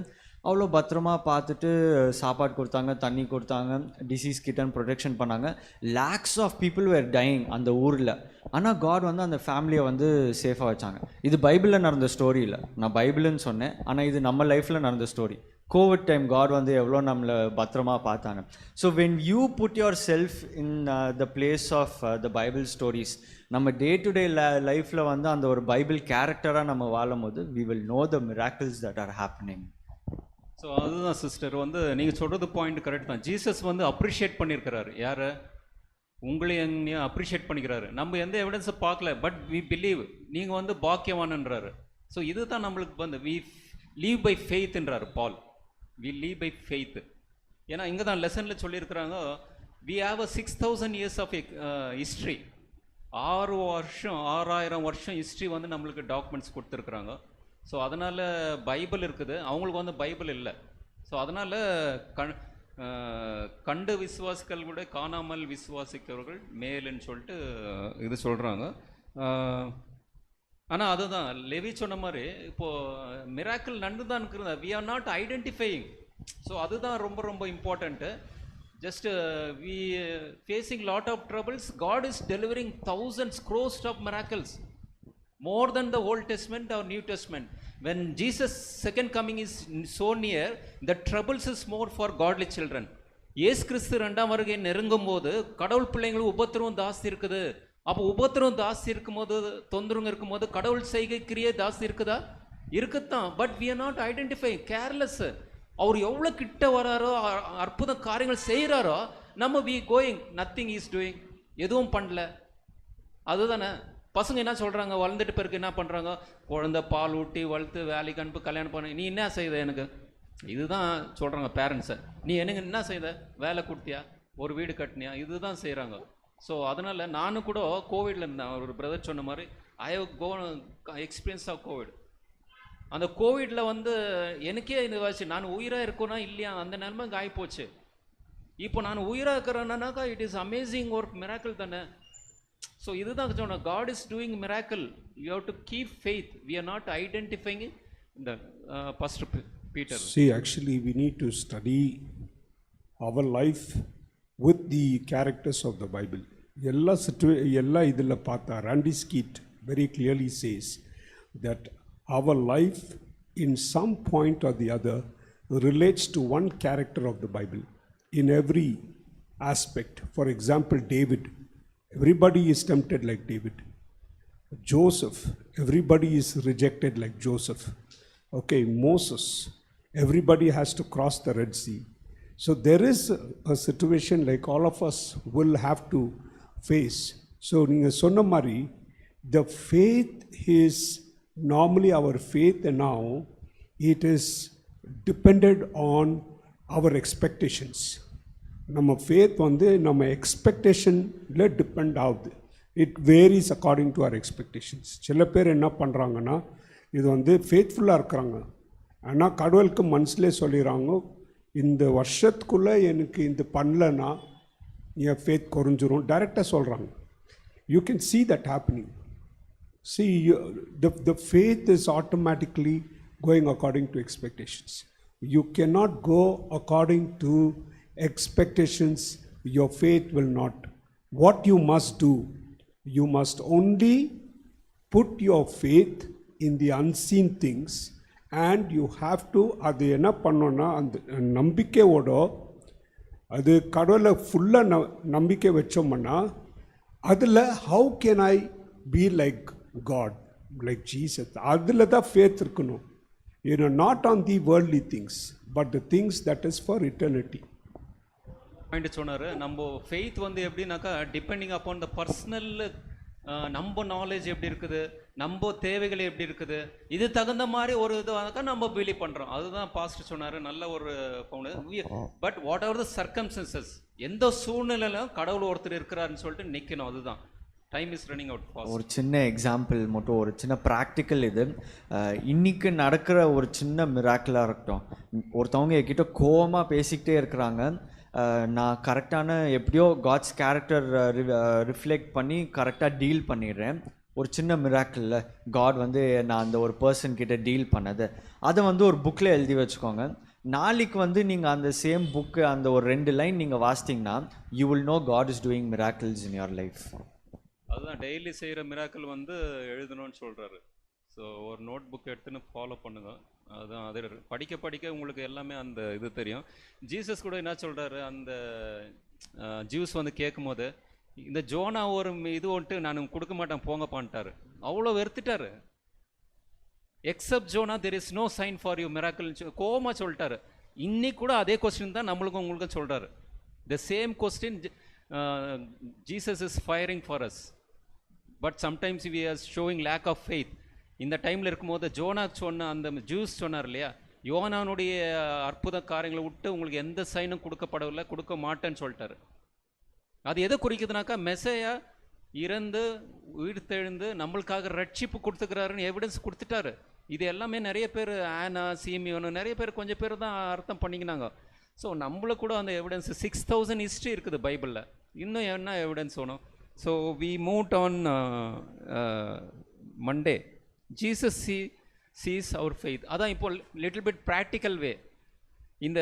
Speaker 3: அவ்வளோ பத்திரமா பார்த்துட்டு சாப்பாடு கொடுத்தாங்க, தண்ணி கொடுத்தாங்க, டிசீஸ் கிட்டன்னு ப்ரொடெக்ஷன் பண்ணாங்க. Lakhs of people were dying அந்த ஊரில். ஆனால் காட் வந்து அந்த ஃபேமிலியை வந்து சேஃபாக வச்சாங்க. இது பைபிளில் நடந்த ஸ்டோரி இல்லை, நான் பைபிள்னு சொன்னேன், ஆனால் இது நம்ம லைஃப்பில் நடந்த ஸ்டோரி. கோவிட் டைம் காட் வந்து எவ்வளோ நம்மளை பத்திரமா பார்த்தாங்க. So when you put your self in the place of the Bible stories, நம்ம டே டு டே லைஃப்பில் வந்து அந்த ஒரு பைபிள் கேரக்டராக நம்ம வாழும் போது we will know the miracles that are happening.
Speaker 1: So அதுதான் சிஸ்டர் வந்து நீங்கள் சொல்கிறது பாயிண்ட் கரெக்ட் தான். ஜீசஸ் வந்து அப்ரிஷியேட் பண்ணியிருக்கிறாரு. யாரை? உங்களையும் அப்ரிஷியேட் பண்ணிக்கிறாரு. நம்ம எந்த எவிடன்ஸை பார்க்கல, பட் வி பிலீவ். நீங்கள் வந்து பாக்கியவான்ன்றாரு. ஸோ இதுதான் நம்மளுக்கு வந்து வி லீவ் பை ஃபெய்த்ன்றாரு Paul. We live by faith. ஏன்னா இங்கே தான் லெசனில் சொல்லியிருக்கிறாங்க, we have a 6000 years of history. 6000 வருஷம் ஹிஸ்ட்ரி வந்து நம்மளுக்கு டாக்குமெண்ட்ஸ் கொடுத்துருக்குறாங்க. ஸோ அதனால் பைபிள் இருக்குது, அவங்களுக்கு வந்து பைபிள் இல்லை. ஸோ அதனால் கண்டு விசுவாசிகள் கூட காணாமல் விசுவாசிக்கிறவர்கள் மேலுன்னு சொல்லிட்டு இது சொல்கிறாங்க. ஆனால் அதுதான் லெவி சொன்ன மாதிரி இப்போது மிராக்கிள் நடந்து தான் இருக்கிறது. We are not identifying. So அதுதான் ரொம்ப ரொம்ப important. Just we facing lot of troubles. God is delivering thousands crores of miracles, more than the Old Testament or New Testament. When Jesus second coming is so near, the troubles is more for godly children. இயேசு கிறிஸ்து ரெண்டாம் வருகை நெருங்கும் போது கடவுள் பிள்ளைங்களுக்கு உபத்திரவம் ஜாஸ்தி இருக்குது. அப்போ உபத்திரவம் ஜாஸ்தி இருக்கும்போது, தொந்தரவுங்க இருக்கும்போது கடவுள் செய்கை கிரியை ஜாஸ்தி இருக்குதா? இருக்குத்தான். But we are not identifying, careless. அவர் எவ்வளோ கிட்ட வராரோ, அற்புத காரியங்கள் செய்கிறாரோ, நம்ம we going, nothing is doing, எதுவும் பண்ணல. அதுதானே பசங்க என்ன சொல்கிறாங்க? வளர்ந்துட்டு பிறகு என்ன பண்ணுறாங்க? குழந்தை பால் ஊட்டி வளர்த்து வேலைக்கு அனுப்பு, கல்யாணம் பண்ண. நீ என்ன செய்த எனக்கு? இதுதான் சொல்கிறாங்க பேரண்ட்ஸை. நீ எனக்கு என்ன செய்த? வேலை கொடுத்தியா? ஒரு வீடு கட்டினியா? இதுதான் செய்கிறாங்க. ஸோ அதனால் நானும் கூட கோவிடில் இருந்தேன். ஒரு பிரதர் சொன்ன மாதிரி I have go experience of Covid. அந்த கோவிடில் வந்து எனக்கே இது வச்சு நான் உயிராக இருக்கோன்னா இல்லையா அந்த நிலைமை ஆகிப்போச்சு. இப்போ நான் உயிராக இருக்கிறேன்னாக்கா it is amazing work, miracle தானே. ஸோ இதுதான் சொன்னேன், God is doing miracle. You have to keep faith. We are not identifying இந்த first Peter.
Speaker 5: See, actually we need to study our life with the characters of the Bible. எல்லா இதில் பார்த்தா ராண்டி skid very clearly says that our life in some point or the other relates to one character of the Bible in every aspect. For example, David, everybody is tempted like David. Joseph, everybody is rejected like Joseph. Okay, Moses, everybody has to cross the Red Sea. So there is a situation like all of us will have to face. So நீங்க சொன்ன மாதிரி the faith is normally our faith now, it is dependent on our expectations. நம்ம faith வந்து நம்ம எக்ஸ்பெக்டேஷனில் depend ஆகுது. It varies according to our expectations. சில பேர் என்ன பண்ணுறாங்கன்னா இது வந்து ஃபேத்ஃபுல்லாக இருக்கிறாங்க, ஆனால் கடவுளுக்கு மனசுலே சொல்லிடுறாங்க இந்த வருஷத்துக்குள்ளே எனக்கு இது பண்ணலன்னா என் ஃபேத் குறைஞ்சிரும், டைரெக்டாக சொல்கிறாங்க. You can see that happening. See, the faith is automatically going according to expectations. You cannot go according to expectations, your faith will not. What you must do, you must only put your faith in the unseen things, and you have to அது என்ன பண்ணோன்னா அந்த நம்பிக்கையோட அது கடவுளை ஃபுல்லாக நம்பிக்கை வச்சோம்னா அதில் how can I be like God, like Jesus, அதில் தான் ஃபேத் இருக்கணும். Not on the worldly things but the things that is for eternity.
Speaker 1: Point சொன்னார். நம்ம ஃபெய்த் வந்து எப்படின்னாக்கா டிபெண்டிங் அப்பான் த பர்சனல், நம்ம நாலேஜ் எப்படி இருக்குது, நம்ம தேவைகள் எப்படி இருக்குது, இது தகுந்த மாதிரி ஒரு இதுவாக நம்ம பிலீவ் பண்ணுறோம். அதுதான் பாஸ்டர் சொன்னார், நல்ல ஒரு பவுண்டு. But what are the circumstances, எந்த சூழ்நிலையிலும் கடவுள் ஒருத்தர் இருக்கிறாருன்னு சொல்லிட்டு நிற்கணும். அதுதான். Time is running out fast.
Speaker 3: ஒரு சின்ன எக்ஸாம்பிள் மட்டும், ஒரு சின்ன ப்ராக்டிக்கல் இது. இன்னைக்கு நடக்கிற ஒரு சின்ன மிராக்கிளாக இருக்கட்டும். ஒருத்தவங்க என்கிட்ட கோவமாக பேசிக்கிட்டே இருக்கிறாங்க, நான் கரெக்டான எப்படியோ காட்ஸ் கேரக்டர் ரிஃப்ளெக்ட் பண்ணி கரெக்டாக டீல் பண்ணிடுறேன். ஒரு சின்ன மிராக்கிளில் காட் வந்து நான் அந்த ஒரு பர்சன் கிட்ட டீல் பண்ணது, அதை வந்து ஒரு புக்கில் எழுதி வச்சுக்கோங்க. நாளைக்கு வந்து நீங்கள் அந்த சேம் புக்கு அந்த ஒரு 2 லைன் நீங்கள் வாசித்தீங்கன்னா you will know God is doing miracles in your life.
Speaker 1: அதுதான் டெய்லி செய்கிற மிராக்கிள் வந்து எழுதணும்னு சொல்கிறாரு. ஸோ ஒரு நோட் புக் எடுத்துன்னு ஃபாலோ பண்ணுங்க. அதுதான் அது படிக்க படிக்க உங்களுக்கு எல்லாமே அந்த இது தெரியும். ஜீசஸ் கூட என்ன சொல்கிறாரு, அந்த ஜூஸ் வந்து கேட்கும் போது இந்த ஜோனா ஒரு இது வந்துட்டு நான் கொடுக்க மாட்டேன் போங்கப்பான்ட்டாரு. அவ்வளோ வெறுத்துட்டாரு. Except Jonah there is no sign for you மிராக்கிள்னு கோவமாக சொல்லிட்டாரு. இன்னைக்கு கூட அதே கொஸ்டின் தான் நம்மளுக்கும் உங்களுக்கும் சொல்கிறாரு. The same question Jesus is firing for us. But sometimes we are showing lack of faith. இந்த டைமில் இருக்கும்போது ஜோனா சொன்ன அந்த ஜூஸ் சொன்னார் இல்லையா, யோனானுடைய அற்புத காரியங்களை விட்டு உங்களுக்கு எந்த சைனும் கொடுக்கப்படவில்லை, கொடுக்க மாட்டேன்னு சொல்லிட்டாரு. அது எதை குறிக்குதுனாக்கா மெசையா இறந்து உயிர்த்தெழுந்து நம்மளுக்காக ரட்சிப்பு கொடுத்துக்கிறாருன்னு எவிடன்ஸ் கொடுத்துட்டாரு. இது எல்லாமே நிறைய பேர் ஆனா சீமியோனு நிறைய பேர் கொஞ்சம் பேர் தான் அர்த்தம் பண்ணிக்கினாங்க. ஸோ நம்மளுக்கு கூட அந்த எவிடன்ஸ் 6000 ஹிஸ்ட்ரி இருக்குது பைபிளில். இன்னும் என்ன எவிடன்ஸ் வேணும்? So we move on Monday. Jesus sees our faith. அதான் இப்போ லிட்டில் பிட் ப்ராக்டிக்கல் வே. இந்த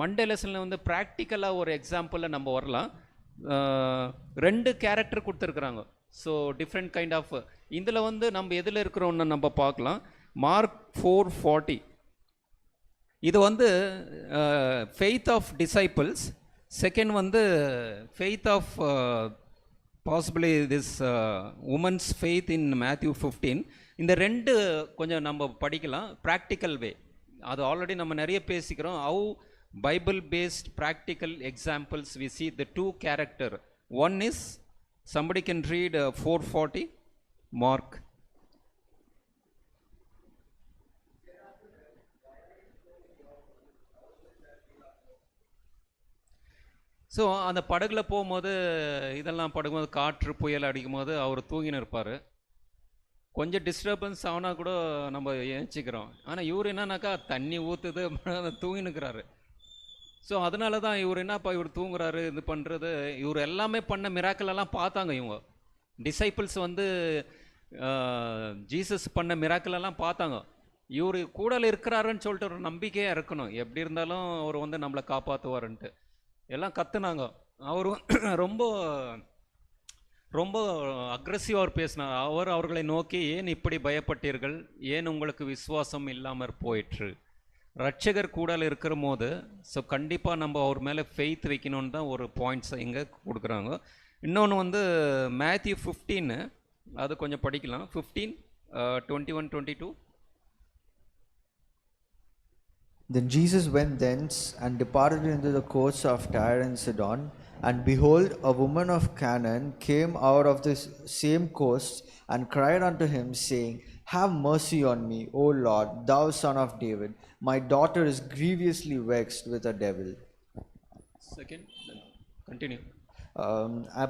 Speaker 1: மண்டே லெசனில் வந்து ப்ராக்டிக்கலாக ஒரு எக்ஸாம்பிளில் நம்ம வரலாம். 2 கேரக்டர் கொடுத்துருக்குறாங்க. ஸோ டிஃப்ரெண்ட் கைண்ட் ஆஃப் இதில் வந்து நம்ம எதில் இருக்கிறோன்னு நம்ம பார்க்கலாம். மார்க் 4:40 இது வந்து ஃபெய்த் ஆஃப் டிசைபிள்ஸ். செகண்ட் வந்து faith of possibly this woman's faith in Matthew 15. இந்த 2 கொஞ்சம் நம்ம படிக்கலாம் ப்ராக்டிக்கல் வே. அது ஆல்ரெடி நம்ம நிறைய பேசிக்கிறோம். How Bible based practical examples we see the 2 character. One is somebody can read 4:40 Mark. So அந்த படகுல போகும்போது இதெல்லாம் படும்போது காற்று புயல் அடிக்கும் போது அவர் தூங்கின்னு இருப்பார். கொஞ்சம் டிஸ்டர்பன்ஸ் ஆனால் கூட நம்ம ஏஞ்சிக்கிறோம். ஆனால் இவர் என்னன்னாக்கா தண்ணி ஊற்றுது தூங்கின்னு இருக்கிறாரு. ஸோ அதனால தான் இவர் என்னப்பா இவர் தூங்குறாரு இது பண்ணுறது. இவர் எல்லாமே பண்ண மிராக்கிள் எல்லாம் பார்த்தாங்க இவங்க டிசைபிள்ஸ் வந்து ஜீசஸ் பண்ண மிராக்கிள் எல்லாம் பார்த்தாங்க. இவர் கூடல இருக்கிறாருன்னு சொல்லிட்டு ஒரு நம்பிக்கையாக இருக்கணும். எப்படி இருந்தாலும் அவர் வந்து நம்மளை காப்பாற்றுவாருன்ட்டு எல்லாம் கற்றுனாங்க. அவர் ரொம்ப ரொம்ப அக்ரெசிவாக பேசினார். அவர்களை நோக்கி ஏன் இப்படி பயப்பட்டீர்கள், ஏன் உங்களுக்கு விசுவாசம் இல்லாமல் போயிற்று. ரட்சகர் கூடல இருக்கிற போது ஸோ கண்டிப்பாக நம்ம அவர் மேலே ஃபெய்த் வைக்கணும்னு தான் ஒரு பாயிண்ட்ஸை இங்கே கொடுக்குறாங்க. இன்னொன்று வந்து மேத்யூ 15 அது கொஞ்சம் படிக்கலாம். 15:21-22.
Speaker 3: Then Jesus went thence and departed into the coasts of Tyre and Sidon. And behold, a woman of Canaan came out of the same coast and cried unto him, saying, Have mercy on me, O Lord, thou son of David. My daughter is grievously vexed with a devil.
Speaker 1: Second, continue.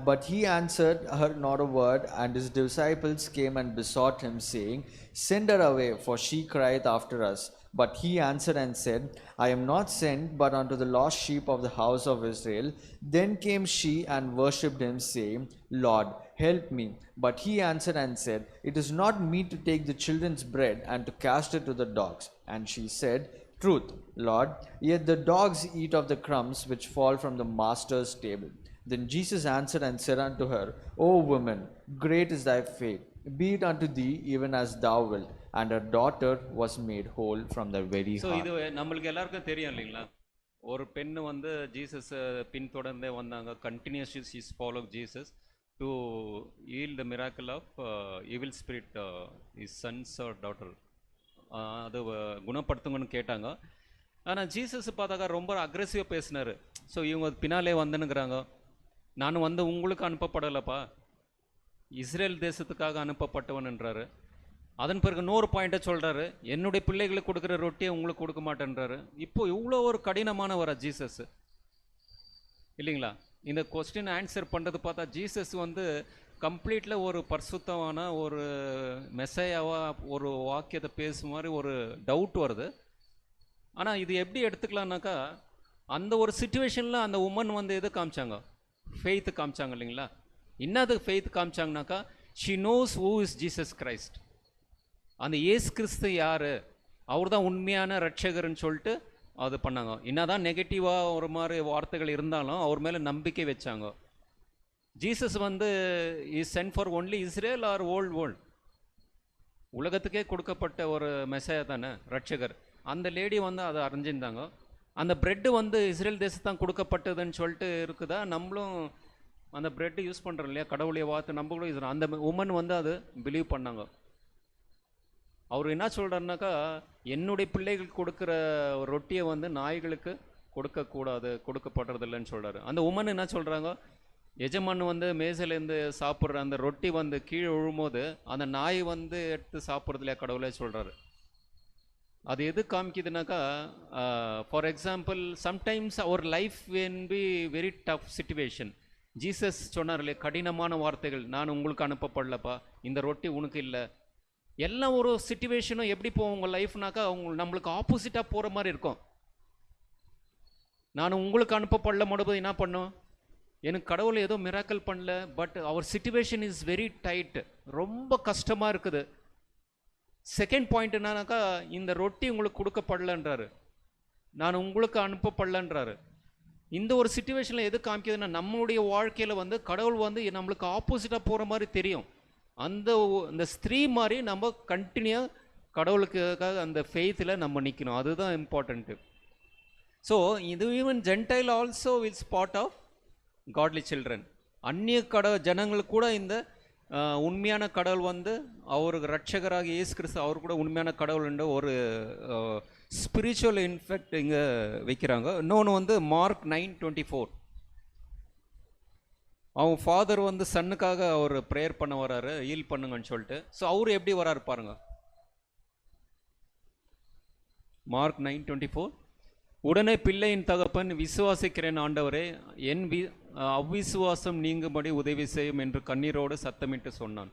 Speaker 3: But he answered her not a word, and his disciples came and besought him, saying, Send her away, for she crieth after us. But he answered and said, I am not sent but unto the lost sheep of the house of Israel. Then came she and worshipped him, saying, Lord, help me. But he answered and said, It is not meet to take the children's bread and to cast it to the dogs. And she said, Truth, Lord, yet the dogs eat of the crumbs which fall from the master's table. Then Jesus answered and said unto her, O woman, great is thy faith. Be it unto thee even as thou wilt. And her daughter was made whole from the very
Speaker 1: so
Speaker 3: heart.
Speaker 1: இது நம்மளுக்கு எல்லாருக்கும் தெரியும் இல்லைங்களா. ஒரு பெண்ணு வந்து Jesus பின்தொடர்ந்தே வந்தாங்க. Continuously she's follow Jesus to heal the miracle of evil spirit is sons or daughter. அது குணப்படுத்துங்கன்னு கேட்டாங்க. ஆனால் ஜீசஸ் பார்த்தாக்கா ரொம்ப அக்ரெசிவாக பேசினார். ஸோ இவங்க பின்னாலே வந்துனுங்கிறாங்க. நான் வந்து உங்களுக்கு அனுப்பப்படலைப்பா, இஸ்ரேல் தேசத்துக்காக அனுப்பப்பட்டவன்ன்றாரு. அதன் பிறகு 100 பாயிண்ட்டை சொல்கிறாரு, என்னுடைய பிள்ளைகளுக்கு கொடுக்குற ரொட்டியை உங்களுக்கு கொடுக்க மாட்டேன்றாரு. இப்போ இவ்வளோ ஒரு கடினமானவரா ஜீசஸ்? இல்லைங்களா? இந்த கொஸ்டின் ஆன்சர் பண்ணுறது பார்த்தா ஜீசஸ் வந்து கம்ப்ளீட்டில் ஒரு பரிசுத்தமான ஒரு மெசையாவாக ஒரு வாக்கியத்தை பேசும் மாதிரி ஒரு டவுட் வருது. ஆனால் இது எப்படி எடுத்துக்கலாம்னாக்கா, அந்த ஒரு சுச்சுவேஷனில் அந்த உமன் வந்து எது காமிச்சாங்க? ஃபெய்த்து காமிச்சாங்க இல்லைங்களா? என்னது ஃபெய்த் காமிச்சாங்கனாக்கா, she knows who is Jesus Christ. அந்த இயேசு கிறிஸ்து யார், அவர் தான் உண்மையான ரட்சகர்னு சொல்லிட்டு அது பண்ணாங்க. என்னதான் நெகட்டிவாக ஒரு மாதிரி வார்த்தைகள் இருந்தாலும் அவர் மேலே நம்பிக்கை வச்சாங்க. ஜீசஸ் வந்து is sent for only Israel or world, உலகத்துக்கே கொடுக்கப்பட்ட ஒரு மெசேஜ் தானே ரட்சகர். அந்த லேடி வந்து அதை அறிஞ்சிருந்தாங்க. அந்த பிரெட்டு வந்து இஸ்ரேல் தேசத்தான் கொடுக்கப்பட்டதுன்னு சொல்லிட்டு இருக்குதா, நம்மளும் அந்த பிரெட்டு யூஸ் பண்ணுறோம் இல்லையா, கடவுளைய வார்த்தை நம்ம கூட யூஸ். அந்த உமன் வந்து அது பிலீவ் பண்ணாங்க. அவர் என்ன சொல்கிறாருனாக்கா, என்னுடைய பிள்ளைகளுக்கு கொடுக்குற ரொட்டியை வந்து நாய்களுக்கு கொடுக்கக்கூடாது, கொடுக்கப்படுறதில்லைன்னு சொல்கிறாரு. அந்த உமன் என்ன சொல்கிறாங்க, எஜமான் வந்து மேசையிலேருந்து சாப்பிட்ற அந்த ரொட்டி வந்து கீழே விழும்போது அந்த நாய் வந்து எடுத்து சாப்பிட்றதுலையா கடவுளே சொல்கிறாரு. அது எது காமிக்குதுனாக்கா, ஃபார் எக்ஸாம்பிள் சம்டைம்ஸ் அவர் life when be very tough situation. Jesus சொன்னார் இல்லையா, கடினமான வார்த்தைகள், நான் உங்களுக்கு அனுப்பப்படலப்பா, இந்த ரொட்டி உனக்கு இல்லை. எல்லாம் ஒரு சிச்சுவேஷனும் எப்படி போகும் உங்கள் லைஃப்னாக்கா, நம்மளுக்கு ஆப்போசிட்டாக போகிற மாதிரி இருக்கும். நான் உங்களுக்கு அனுப்பப்படல மறுபடியும் என்ன பண்ணும், எனக்கு கடவுள் ஏதோ மிராக்கல் பண்ணல, but our situation is very tight, ரொம்ப கஷ்டமாக இருக்குது. செகண்ட் பாயிண்ட் என்னன்னாக்கா, இந்த ரொட்டி உங்களுக்கு கொடுக்கப்படலன்றாரு, நான் உங்களுக்கு அனுப்பப்படலன்றாரு. இந்த ஒரு சிச்சுவேஷனில் எது காமிக்குதுன்னா, நம்மளுடைய வாழ்க்கையில் வந்து கடவுள் வந்து நம்மளுக்கு ஆப்போசிட்டாக போகிற மாதிரி தெரியும். அந்த ஸ்திரீ மாதிரி நம்ம கண்டினியூவாக கடவுளுக்காக அந்த ஃபெய்த்தில் நம்ம நிற்கணும், அதுதான் இம்பார்ட்டண்ட்டு. ஸோ இது even Gentile also will spot of godly children. அந்நிய ஜனங்களுக்கு கூட இந்த உண்மையான கடவுள் வந்து அவருக்கு ரட்சகராக இயேசு கிறிஸ்து அவர் கூட உண்மையான கடவுள் என்ற ஒரு ஸ்பிரிச்சுவல் இன்ஃபெக்ட் இங்கே வைக்கிறாங்க. இன்னொன்று வந்து மார்க் 9:24, அவங்க ஃபாதர் வந்து சன்னுக்காக அவர் ப்ரேயர் பண்ண வராரு, ஹீல் பண்ணுங்கன்னு சொல்லிட்டு. ஸோ அவர் எப்படி வராரு பாருங்க, மார்க் 9:24, உடனே பிள்ளையின் தகப்பன், விசுவாசிக்கிறேன் ஆண்டவரே, என் அவ்விசுவாசம் நீங்கும்படி உதவி செய்யும் என்று கண்ணீரோடு சத்தமிட்டு சொன்னான்.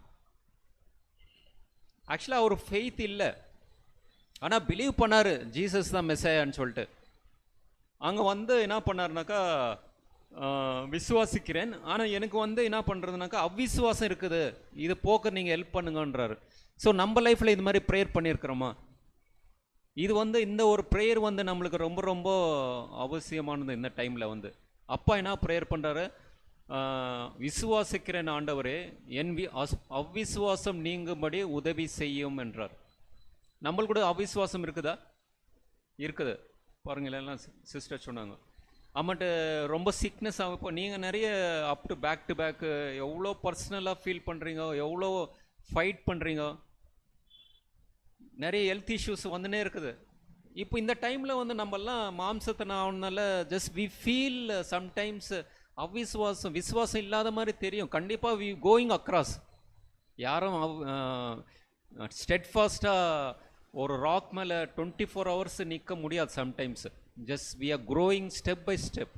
Speaker 1: ஆக்சுவலாக அவர் ஃபெய்த் இல்லை, ஆனால் பிலீவ் பண்ணார் ஜீசஸ் தான் மெசையான்னு சொல்லிட்டு. அங்கே வந்து என்ன பண்ணாருனாக்கா, விசுவாசிக்கிறேன், ஆனால் எனக்கு வந்து என்ன பண்ணுறதுனாக்கா அவ்விசுவாசம் இருக்குது, இது போக்க நீங்கள் ஹெல்ப் பண்ணுங்கன்றாரு. ஸோ நம்ம லைஃப்பில் இது மாதிரி ப்ரேயர் பண்ணியிருக்கிறோமா? இது வந்து இந்த ஒரு ப்ரேயர் வந்து நம்மளுக்கு ரொம்ப ரொம்ப அவசியமானது இந்த டைமில். வந்து அப்பா என்ன ப்ரேயர் பண்ணுறாரு, விசுவாசிக்கிறேன் ஆண்டவரே, என் அவ்விசுவாசம் நீங்கும்படி உதவி செய்யும் என்றார். நம்மளுக்கு கூட அவ்விசுவாசம் இருக்குதா? இருக்குது பாருங்களேன், எல்லாம் சிஸ்டர் சொன்னாங்க. அம்மட்டு ரொம்ப சிக்னஸ் ஆகும். இப்போ நீங்கள் நிறைய அப் டு பேக் எவ்வளோ பர்சனலாக ஃபீல் பண்ணுறீங்க, எவ்வளோ ஃபைட் பண்ணுறீங்க, நிறைய ஹெல்த் இஷ்யூஸ் வந்துனே இருக்குது. இப்போ இந்த டைமில் வந்து நம்மெல்லாம் மாம்சத்தின ஆகுனால ஜஸ்ட் வி ஃபீல் சம்டைம்ஸ் விசுவாசம் இல்லாத மாதிரி தெரியும். கண்டிப்பாக வி கோயிங் அக்ராஸ், யாரும் ஸ்டெட்ஃபாஸ்ட்டாக ஒரு ராக் மேலே 24 hours நிற்க முடியாது. Sometimes just we are growing step by step,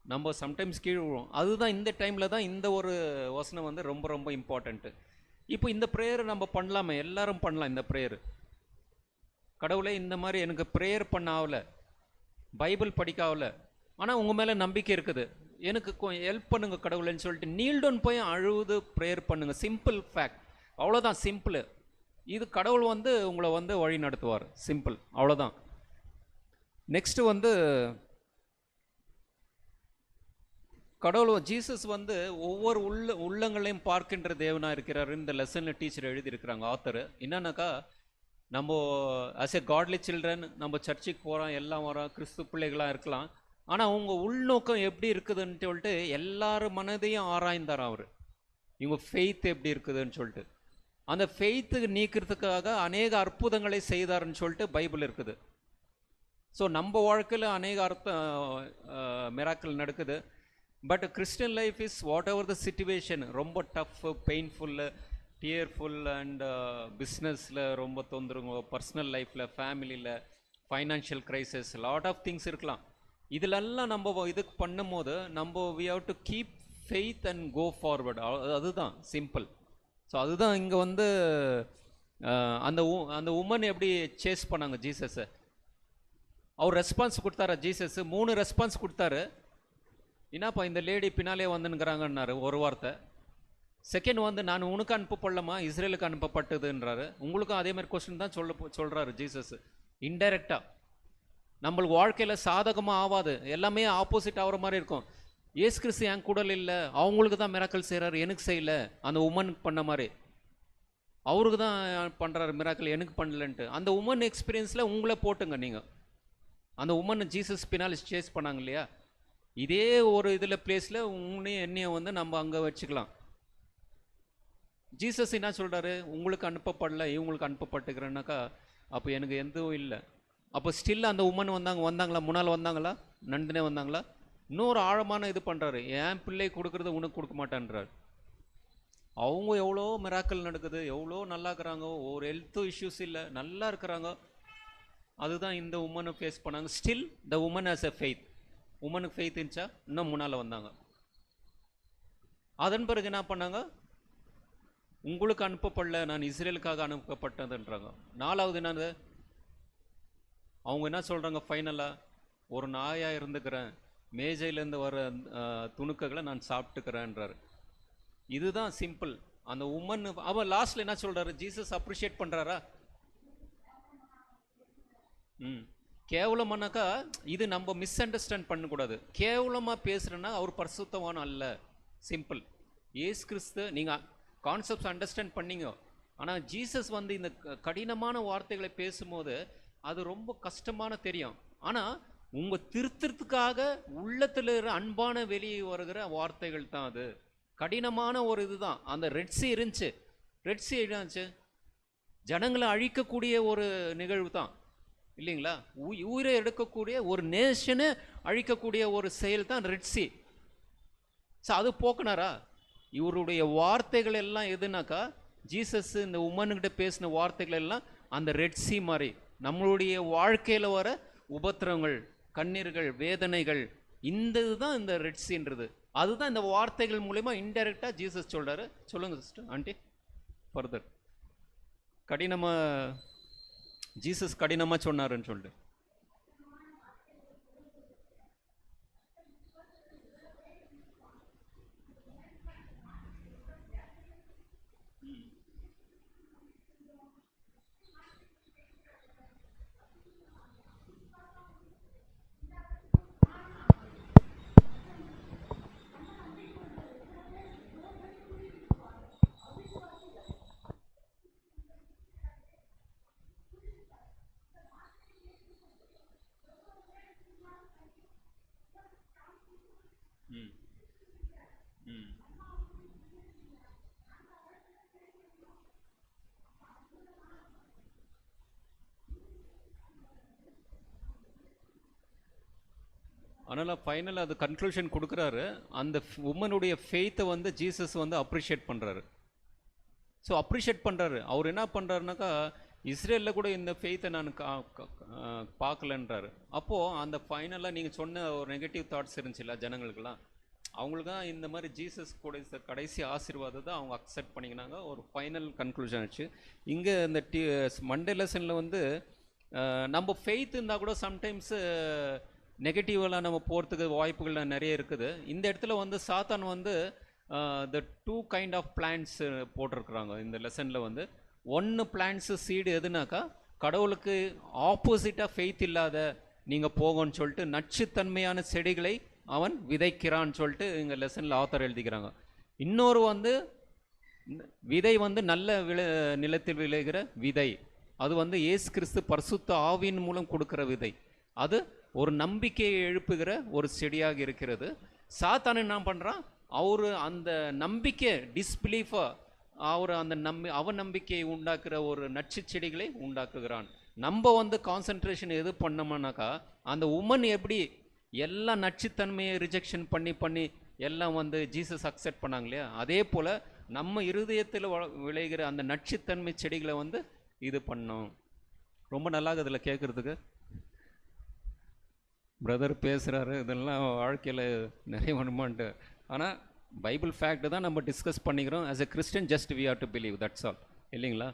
Speaker 1: நம்ம சம்டைம்ஸ் கீழே விழுவோம். அதுதான் இந்த டைமில் தான் இந்த ஒரு வசனம் வந்து ரொம்ப ரொம்ப இம்பார்ட்டண்ட்டு. இப்போ இந்த ப்ரேயர் நம்ம பண்ணலாமே, எல்லாரும் பண்ணலாம் இந்த ப்ரேயர். கடவுளே, இந்த மாதிரி எனக்கு ப்ரேயர் பண்ண ஆகலை, பைபிள் படிக்க ஆகலை, ஆனால் உங்கள் மேலே நம்பிக்கை இருக்குது, எனக்கு ஹெல்ப் பண்ணுங்கள் கடவுளேன்னு சொல்லிட்டு நீல் டவுன் போய் அழுது ப்ரேயர் பண்ணுங்கள். சிம்பிள் ஃபேக்ட், அவ்வளோதான், சிம்பிள். இது கடவுள் வந்து உங்களை வந்து வழி நடத்துவார், சிம்பிள், அவ்வளோதான். நெக்ஸ்ட் வந்து கடவுள் ஜீசஸ் வந்து ஒவ்வொரு உள்ளங்களையும் பார்க்கின்ற தேவனாக இருக்கிறார். இந்த லெசனில் டீச்சர் எழுதியிருக்கிறாங்க, ஆத்தர். என்னன்னாக்கா, நம்ம ஆஸ் எ காட்லி சில்ட்ரன் நம்ம சர்ச்சுக்கு போகிறோம், எல்லாம் வரோம், கிறிஸ்து பிள்ளைகளாக இருக்கலாம், ஆனால் அவங்க உள்நோக்கம் எப்படி இருக்குதுன்னு சொல்லிட்டு எல்லாரும் மனதையும் ஆராய்ந்தார் அவர். இவங்க ஃபெய்த் எப்படி இருக்குதுன்னு சொல்லிட்டு அந்த ஃபெய்த்து நீக்கிறதுக்காக அநேக அற்புதங்களை செய்தார்ன்னு சொல்லிட்டு பைபிள் இருக்குது. ஸோ நம்ம வாழ்க்கையில் அநேக மிராக்கிள் நடக்குது. But Christian life is whatever the situation, ரொம்ப டஃப், பெயின்ஃபுல்லு, டியர்ஃபுல் அண்ட் பிஸ்னஸில் ரொம்ப தொந்தரவு, பர்சனல் லைஃப்பில், ஃபேமிலியில், financial crisis, lot of things இருக்கலாம். இதிலெல்லாம் நம்ம இதுக்கு பண்ணும்போது நம்ம we have to keep faith and go forward. அதுதான் சிம்பிள். ஸோ அதுதான் இங்கே வந்து அந்த உமன் எப்படி சேஸ் பண்ணாங்க ஜீசஸை. அவர் ரெஸ்பான்ஸ் கொடுத்தாரா ஜீசஸ்? 3 ரெஸ்பான்ஸ் கொடுத்தாரு. என்னப்பா இந்த லேடி பின்னாலே வந்துன்னுங்கிறாங்கன்னாரு ஒரு வார்த்தை. செகண்ட் வந்து நான் உனக்கு அனுப்பப்படலமா, இஸ்ரேலுக்கு அனுப்பப்பட்டதுன்றாரு. உங்களுக்கும் அதே மாதிரி கொஸ்டின் தான் சொல்கிறாரு ஜீசஸ் இன்டைரக்டாக. நம்மளுக்கு வாழ்க்கையில் சாதகமாக ஆகாது, எல்லாமே ஆப்போசிட் ஆகிற மாதிரி இருக்கும். ஏசு கிறிஸ்து என் கூடல் இல்லை, அவங்களுக்கு தான் மிராக்கள் செய்கிறாரு, எனக்கு செய்யல. அந்த உமனுக்கு பண்ண மாதிரி அவருக்கு தான் பண்ணுறாரு மிராக்கள், எனக்கு பண்ணலன்ட்டு. அந்த உமன் எக்ஸ்பீரியன்ஸில் உங்களை போட்டுங்க நீங்கள். அந்த உமன் ஜீசஸ் பின்னால் சேஸ் பண்ணாங்க இல்லையா, இதே ஒரு இதில் பிளேஸில் உன்னையும் என்னையும் வந்து நம்ம அங்கே வச்சுக்கலாம். ஜீசஸ் என்ன சொல்கிறாரு, உங்களுக்கு அனுப்பப்படல இவங்களுக்கு அனுப்பப்பட்டுக்கிறேன்னாக்கா அப்போ எனக்கு எதுவும் இல்லை. அப்போ ஸ்டில் அந்த உமன் வந்தாங்களா, முன்னால் வந்தாங்களா, நண்டுனே வந்தாங்களா? இன்னொரு ஆழமான இது பண்ணுறாரு, என் பிள்ளை கொடுக்குறது உனக்கு கொடுக்க மாட்டேன்றார். அவங்க எவ்வளோ மிராக்கள் நடக்குது, எவ்வளோ நல்லா இருக்கிறாங்க, ஒரு ஹெல்த் இஷ்யூஸ் இல்லை, நல்லா இருக்கிறாங்க. அதுதான் இந்த உமனை ஃபேஸ் பண்ணாங்க. Still the woman has a faith. உமனுக்கு ஃபெய்த் இருந்துச்சா இன்னும் முன்னால் வந்தாங்க. அதன் பிறகு என்ன பண்ணாங்க, உங்களுக்கு அனுப்பப்படல, நான் இஸ்ரேலுக்காக அனுப்பப்பட்டதுன்றாங்க. 4வது என்னது, அவங்க என்ன சொல்கிறாங்க ஃபைனலாக, ஒரு நாயாக இருந்துக்கிறேன், மேஜையிலேருந்து வர துணுக்குகளை நான் சாப்பிட்டுக்கிறேன்றாரு. இதுதான் சிம்பிள். அந்த உமன் அவன் லாஸ்ட்டில் என்ன சொல்கிறாரு, ஜீசஸ் அப்ரிஷியேட் பண்ணுறாரா? கேவலமானாக்கா இது நம்ம மிஸ் அண்டர்ஸ்டாண்ட் பண்ணக்கூடாது. கேவலமாக பேசுகிறேன்னா அவர் பரிசுத்தவான் அல்ல. சிம்பிள். ஏசு கிறிஸ்து நீங்கள் கான்செப்ட்ஸ் அண்டர்ஸ்டாண்ட் பண்ணீங்க. ஆனால் ஜீசஸ் வந்து இந்த கடினமான வார்த்தைகளை பேசும்போது அது ரொம்ப கஷ்டமான தெரியும். ஆனால் உங்கள் திருத்தத்துக்காக உள்ளத்தில் அன்பான வெளியே வருகிற வார்த்தைகள் தான் அது. கடினமான ஒரு இதுதான். அந்த ரெட்சி இருந்துச்சு. ரெட்சி என்னாச்சு, ஜனங்களை அழிக்கக்கூடிய ஒரு நிகழ்வு தான் இல்லைங்களா? உயிரை எடுக்கக்கூடிய ஒரு நேஷனை அழிக்கக்கூடிய ஒரு செயல் தான் ரெட்சி. ஸோ அது போக்குனாரா? இவருடைய வார்த்தைகள் எல்லாம் எதுனாக்கா, ஜீசஸ் இந்த உமனுக்கிட்ட பேசின வார்த்தைகள் எல்லாம் அந்த ரெட்சி மாதிரி நம்மளுடைய வாழ்க்கையில் வர உபத்திரங்கள், கண்ணீர்கள், வேதனைகள், இந்த இதுதான் இந்த ரெட்சின்றது. அதுதான் இந்த வார்த்தைகள் மூலமா இன்டைரக்டாக ஜீசஸ் சொல்கிறாரு. சொல்லுங்கள் சிஸ்டர் ஆண்டி ஃபர்தர். கடினமாக ஜீசஸ் கடினமாக சொன்னாருன்னு சொல்லிட்டு அதனால் ஃபைனல் அது கன்க்ளூஷன் கொடுக்குறாரு. அந்த உமனுடைய ஃபெய்த்தை வந்து ஜீசஸ் வந்து அப்ரிஷியேட் பண்ணுறாரு. ஸோ அப்ரிஷியேட் பண்ணுறாரு. அவர் என்ன பண்ணுறாருனாக்கா, இஸ்ரேலில் கூட இந்த ஃபெய்த்தை நான் பார்க்கலன்றாரு. அப்போது அந்த ஃபைனலாக நீங்கள் சொன்ன ஒரு நெகட்டிவ் தாட்ஸ் இருந்துச்சுல்ல ஜனங்களுக்கெல்லாம், அவங்களுக்கு தான் இந்த மாதிரி ஜீசஸ் கூட கடைசி ஆசீர்வாதத்தை அவங்க அக்செப்ட் பண்ணிக்கினாங்க. ஒரு ஃபைனல் கன்க்ளூஷன் ஆச்சு. இங்கே இந்த மண்டே லெசனில் வந்து நம்ம ஃபெய்த் இருந்தால் கூட சம்டைம்ஸு நெகட்டிவெல்லாம் நம்ம போகிறதுக்கு வாய்ப்புகள் நிறைய இருக்குது. இந்த இடத்துல வந்து சாத்தான் வந்து த 2 கைண்ட் ஆஃப் பிளான்ஸ் போட்டிருக்கிறாங்க இந்த லெசனில். வந்து 1 பிளான்ஸு சீடு எதுனாக்கா, கடவுளுக்கு ஆப்போசிட்டாக ஃபெய்த் இல்லாத நீங்கள் போகணும்னு சொல்லிட்டு நச்சுத்தன்மையான செடிகளை அவன் விதைக்கிறான்னு சொல்லிட்டு இங்கே லெசனில் ஆத்தர் எழுதிக்கிறாங்க. இன்னொரு வந்து விதை வந்து நல்ல நிலத்தில் விளைகிற விதை. அது வந்து இயேசு கிறிஸ்து பரிசுத்த ஆவியின் மூலம் கொடுக்குற விதை. அது ஒரு நம்பிக்கையை எழுப்புகிற ஒரு செடியாக இருக்கிறது. சாத்தான் என்ன பண்ணுறான், அவர் அந்த நம்பிக்கை டிஸ்பிலீஃபாக அவர் அந்த அவநம்பிக்கையை உண்டாக்குற ஒரு நச்சு செடிகளை உண்டாக்குகிறான். நம்ம வந்து கான்சன்ட்ரேஷன் எது பண்ணோம்னாக்கா, அந்த உமன் எப்படி எல்லா நச்சுத்தன்மையை ரிஜெக்ஷன் பண்ணி எல்லாம் வந்து ஜீசஸ் அக்செப்ட் பண்ணாங்க இல்லையா, அதே போல் நம்ம இருதயத்தில் விளைகிற அந்த நச்சுத்தன்மை செடிகளை வந்து இது பண்ணோம். ரொம்ப நல்லா அதில் கேட்குறதுக்கு. பிரதர் பேசுகிறாரு இதெல்லாம் வாழ்க்கையில் நிறைய வருமான்ட்டு. ஆனால் பைபிள் ஃபேக்ட் தான் நம்ம டிஸ்கஸ் பண்ணிக்கிறோம். As a Christian just we have to believe, that's all, இல்லைங்களா?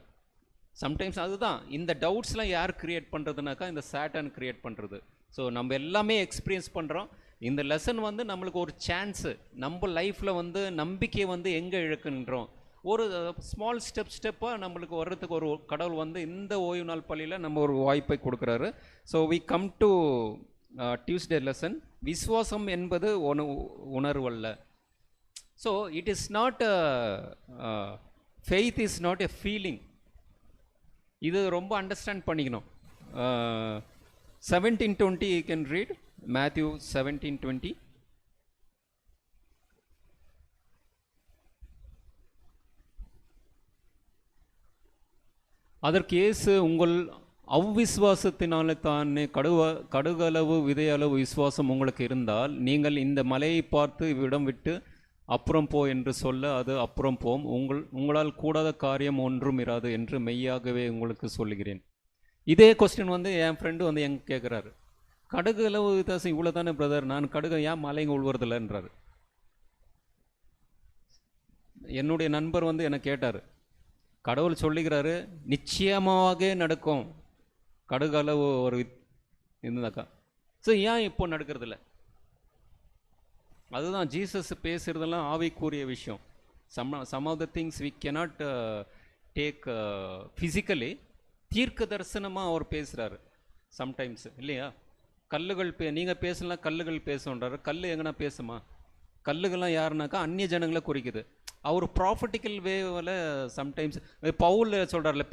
Speaker 1: சம்டைம்ஸ் அதுதான் இந்த டவுட்ஸ்லாம் யார் க்ரியேட் பண்ணுறதுனாக்கா இந்த சேட்டன் க்ரியேட் பண்ணுறது. ஸோ நம்ம எல்லாமே எக்ஸ்பீரியன்ஸ் பண்ணுறோம். இந்த லெசன் வந்து நம்மளுக்கு ஒரு சான்ஸு, நம்ம லைஃப்பில் வந்து நம்பிக்கையை வந்து எங்கே இழக்குன்றோம், ஒரு ஸ்மால் ஸ்டெப்பாக நம்மளுக்கு வர்றதுக்கு ஒரு கடவுள் வந்து இந்த ஓய்வு நாள் பள்ளியில் நம்ம ஒரு வாய்ப்பை கொடுக்குறாரு. So we come to Tuesday lesson. விஸ்வாசம் என்பது உணர்வல்ல. So it is not faith is not a feeling. இது ரொம்ப அண்டர்ஸ்டாண்ட் பண்ணிக்கணும். 17:20 you can read Matthew 17:20. அதற்கு இயேசு, உங்கள் அவ்விசுவாசத்தினாலே தானே கடுகளவு விதையளவு விசுவாசம் உங்களுக்கு இருந்தால் நீங்கள் இந்த மலையை பார்த்து இவ்விடம் விட்டு அப்புறம் போ என்று சொல்ல அது அப்புறம் போம். உங்களால் கூடாத காரியம் ஒன்றும் இராது என்று மெய்யாகவே உங்களுக்கு சொல்லுகிறேன். இதே கொஸ்டின் வந்து என் ஃப்ரெண்டு வந்து எங்க கேட்குறாரு, கடுகு அளவு வித்தியாசம் இவ்வளோ தானே பிரதர், நான் கடுகு ஏன் மலைங்க உழுவுறதில்லன்றாரு. என்னுடைய நண்பர் வந்து என்னை கேட்டார், கடவுள் சொல்லுகிறாரு நிச்சயமாக நடக்கும் கடுகு அளவு ஒரு இருந்தாக்கா, ஸோ ஏன் இப்போ நடக்கிறதில்ல? அதுதான் ஜீசஸ் பேசுகிறதெல்லாம் ஆவிக்குரிய விஷயம். Some of the things we cannot take physically. தீர்க்க தரிசனமாக அவர் பேசுகிறாரு சம்டைம்ஸ், இல்லையா? கல்லுகள் நீங்கள் பேசலாம், கல்லுகள் பேசுன்றாரு. கல் எங்கன்னா பேசுமா? கல்லுகள்லாம் யாருனாக்கா அந்நிய ஜனங்களை குறிக்குது. அவர் ப்ராஃபட்டிக்கல் வேவில் சம்டைம்ஸ் பவுல் சொல்கிறார்ல,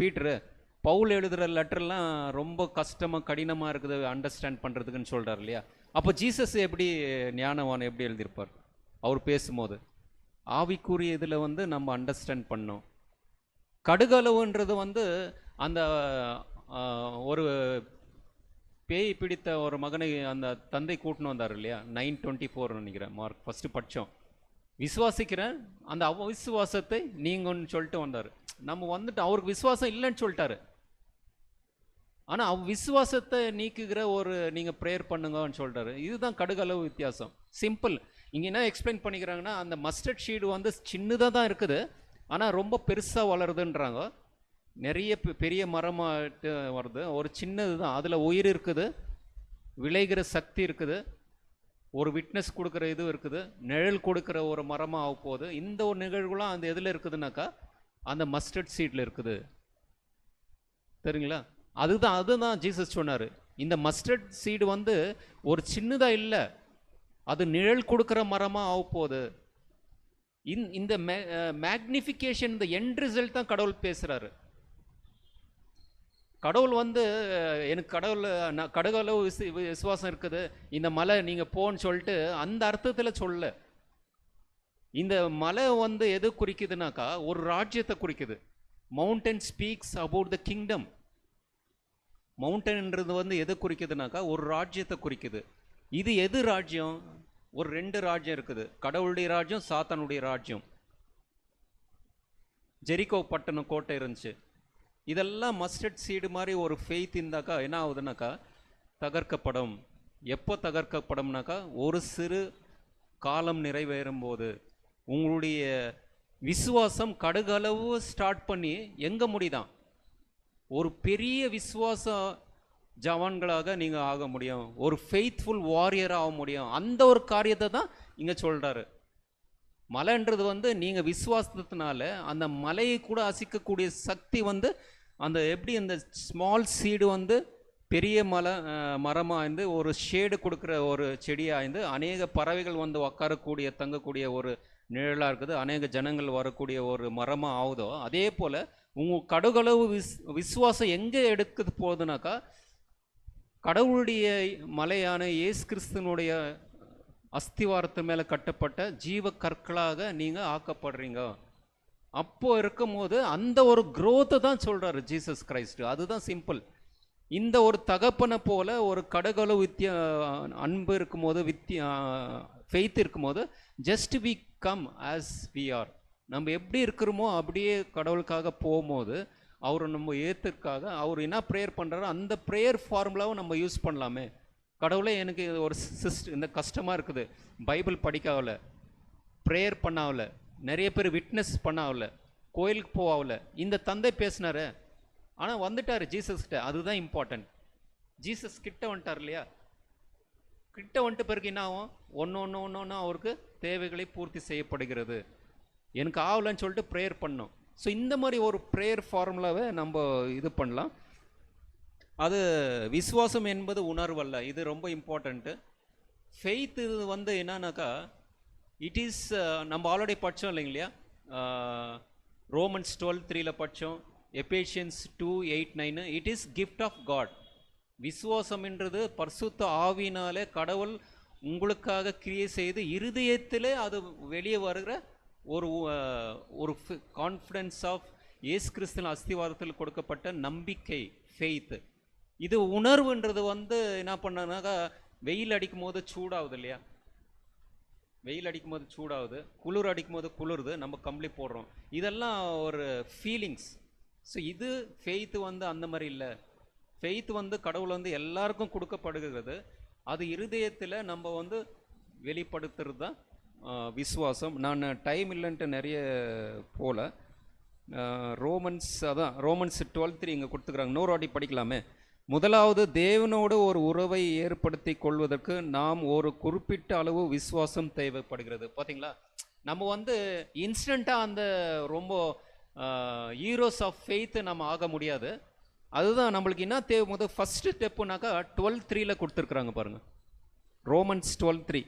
Speaker 1: பவுல் எழுதுகிற லெட்டர்லாம் ரொம்ப கஷ்டமாக கடினமாக இருக்குது அண்டர்ஸ்டாண்ட் பண்ணுறதுக்குன்னு சொல்கிறார் இல்லையா? அப்போ ஜீசஸ் எப்படி ஞானவான் எப்படி எழுதியிருப்பார் அவர் பேசும்போது? ஆவிக்குரிய இதில் வந்து நம்ம அண்டர்ஸ்டாண்ட் பண்ணோம். கடுகளவுன்றது வந்து அந்த ஒரு பேய் பிடித்த ஒரு மகனை அந்த தந்தை கூட்டின்னு வந்தார் இல்லையா? 9:24 நினைக்கிறேன் மார்க் ஃபஸ்ட்டு படித்தோம். விசுவாசிக்கிறேன், அந்த அவிசுவாசத்தை நீங்கன்னு சொல்லிட்டு வந்தார். நம்ம வந்துட்டு அவருக்கு விசுவாசம் இல்லைன்னு சொல்லிட்டாரு. ஆனால் விசுவாசத்தை நீக்குகிற ஒரு நீங்கள் ப்ரேயர் பண்ணுங்கன்னு சொல்லிட்டாரு. இதுதான் கடுகளவு வித்தியாசம். சிம்பிள். இங்கே என்ன எக்ஸ்பிளைன் பண்ணிக்கிறாங்கன்னா, அந்த மஸ்டர்ட் ஷீடு வந்து சின்னதாக தான் இருக்குது, ஆனால் ரொம்ப பெருசாக வளருதுன்றாங்க. நிறைய பெரிய மரமாக வருது. ஒரு சின்னது தான், அதில் உயிர் இருக்குது, விளைகிற சக்தி இருக்குது, ஒரு விட்னஸ் கொடுக்குற இது இருக்குது, நிழல் கொடுக்குற ஒரு மரமாக ஆக போகுது. இந்த ஒரு நிகழ்வுலாம் அந்த எதில் இருக்குதுனாக்கா அந்த மஸ்டர்ட் சீடில் இருக்குது. தெரியுங்களா? அதுதான் ஜீசஸ் சொன்னார். இந்த மஸ்டர்ட் சீடு வந்து ஒரு சின்னதாக இல்லை, அது நிழல் கொடுக்குற மரமாக ஆக போகுது. இந்த மேக்னிஃபிகேஷன், இந்த எண்ட் ரிசல்ட் தான் கடவுள் பேசுகிறாரு. கடவுள் வந்து எனக்கு கடுகளவு விசுவாசம் இருக்குது, இந்த மலை நீங்கள் போன்னு சொல்லிட்டு அந்த அர்த்தத்தில் சொல்ல. இந்த மலை வந்து எது குறிக்குதுனாக்கா ஒரு ராஜ்யத்தை குறிக்குது. Mountain speaks about the kingdom. மவுண்டன்ன்றது வந்து எது குறிக்குதுனாக்கா ஒரு ராஜ்யத்தை குறிக்குது. இது எது ராஜ்யம்? ஒரு 2 ராஜ்யம் இருக்குது, கடவுளுடைய ராஜ்யம், சாத்தானுடைய ராஜ்யம். ஜெரிகோ பட்டணம் கோட்டை இருந்துச்சு. இதெல்லாம் மஸ்டர்ட் சீடு மாதிரி ஒரு ஃபெய்த் இருந்தாக்கா என்ன ஆகுதுனாக்கா தகர்க்கப்படும். எப்போ தகர்க்கப்படும்னாக்கா ஒரு சிறு காலம் நிறைவேறும் போது. உங்களுடைய விசுவாசம் கடுகளவு ஸ்டார்ட் பண்ணி எங்கே முடிதான்? ஒரு பெரிய விசுவாச ஜவான்களாக நீங்கள் ஆக முடியும், ஒரு ஃபெய்த்ஃபுல் வாரியராக ஆக முடியும். அந்த ஒரு காரியத்தை தான் இங்கே சொல்கிறாரு. மலைன்றது வந்து நீங்கள் விசுவாசத்தினால அந்த மலையை கூட அசைக்கக்கூடிய சக்தி வந்து அந்த எப்படி அந்த ஸ்மால் சீடு வந்து பெரிய மரமாக இருந்து ஒரு ஷேடு கொடுக்குற ஒரு செடியாக இருந்து அநேக பறவைகள் வந்து உட்காரக்கூடிய தங்கக்கூடிய ஒரு நிழலாக இருக்குது, அநேக ஜனங்கள் வரக்கூடிய ஒரு மரமாக ஆகுதோ, அதே போல் உங்கள் கடுகளவு விசுவாசம் எங்கே எடுக்குது போகுதுனாக்கா கடவுளுடைய மலையான இயேசு கிறிஸ்துனுடைய அஸ்திவாரத்து மேலே கட்டப்பட்ட ஜீவ கற்களாக நீங்கள் ஆக்கப்படுறீங்க. அப்போ இருக்கும் போது அந்த ஒரு growth தான் சொல்கிறாரு ஜீசஸ் கிரைஸ்ட். அதுதான் சிம்பிள். இந்த ஒரு தகப்பனை போல ஒரு கடுகளவு அன்பு இருக்கும்போது ஃபெய்த் இருக்கும்போது just we come as we are. நம்ம எப்படி இருக்கிறோமோ அப்படியே கடவுளுக்காக போகும்போது அவர் நம்ம ஏற்றுக்காக அவர் என்ன ப்ரேயர் பண்ணுறாரோ அந்த ப்ரேயர் ஃபார்முலாவை நம்ம யூஸ் பண்ணலாமே. கடவுளே எனக்கு இது ஒரு இந்த கஷ்டமாக இருக்குது, பைபிள் படிக்காவல, ப்ரேயர் பண்ணாவல, நிறைய பேர் விட்னஸ் பண்ணாவல, கோயிலுக்கு போவாவில், இந்த தந்தை பேசினாரு, ஆனால் வந்துட்டார் ஜீசஸ்கிட்ட. அதுதான் இம்பார்ட்டன்ட். ஜீசஸ் கிட்ட வந்துட்டார் இல்லையா, கிட்ட வந்துட்டு பிறகு என்ன ஆகும், ஒன்று அவருக்கு தேவைகளை பூர்த்தி செய்யப்படுகிறது. எனக்கு ஆகலன்னு சொல்லிட்டு ப்ரேயர் பண்ணோம். ஸோ இந்த மாதிரி ஒரு ப்ரேயர் ஃபார்முலாவை நம்ம இது பண்ணலாம். அது விசுவாசம் என்பது உணர்வல்ல, இது ரொம்ப இம்பார்ட்டண்ட்டு. ஃபெய்த் இது வந்து என்னன்னாக்கா, இட் இஸ் நம்ம ஆல்ரெடி படித்தோம் இல்லைங்களா, ரோமன்ஸ் 12:3 படித்தோம், Ephesians 2:8-9, it is gift of God. விசுவாசம் என்றது பரிசுத்த ஆவியினாலே கடவுள் உங்களுக்காக கிரியை செய்து இருதயத்திலே அது வெளியே வருகிற ஒரு கான்ஃபிடன்ஸ் ஆஃப் இயேசு கிறிஸ்துவின் அஸ்திவாரத்தில் கொடுக்கப்பட்ட நம்பிக்கை, ஃபெய்த். இது உணர்வுன்றது வந்து என்ன பண்ணாக்கா, வெயில் அடிக்கும் போது சூடாகுது இல்லையா, வெயில் அடிக்கும் போது சூடாகுது, குளிர் அடிக்கும் போது குளிருது, நம்ம கம்பளி போடுறோம், இதெல்லாம் ஒரு ஃபீலிங்ஸ். ஸோ இது ஃபெய்த்து வந்து அந்த மாதிரி இல்லை. ஃபெய்த் வந்து கடவுள் வந்து எல்லாருக்கும் கொடுக்கப்படுகிறது, அது இருதயத்தில் நம்ம வந்து வெளிப்படுத்துறது தான் விசுவாசம். நான் டைம் இல்லைன்ட்டு நிறைய போல, ரோமன்ஸ் 12:3 இங்கே கொடுத்துக்கிறாங்க, இன்னொரு வாட்டி படிக்கலாமே. முதலாவது, தேவனோடு ஒரு உறவை ஏற்படுத்தி கொள்வதற்கு நாம் ஒரு குறிப்பிட்ட அளவு விசுவாசம் தேவைப்படுகிறது. பார்த்தீங்களா, நம்ம வந்து இன்ஸ்டண்ட்டாக அந்த ரொம்ப ஹீரோஸ் ஆஃப் ஃபெய்த்து நம்ம ஆக முடியாது. அதுதான் நம்மளுக்கு என்ன தேவை. ஃபஸ்ட்டு ஸ்டெப்புனாக்கா 12:3 கொடுத்துருக்குறாங்க பாருங்கள், ரோமன்ஸ் 12:3.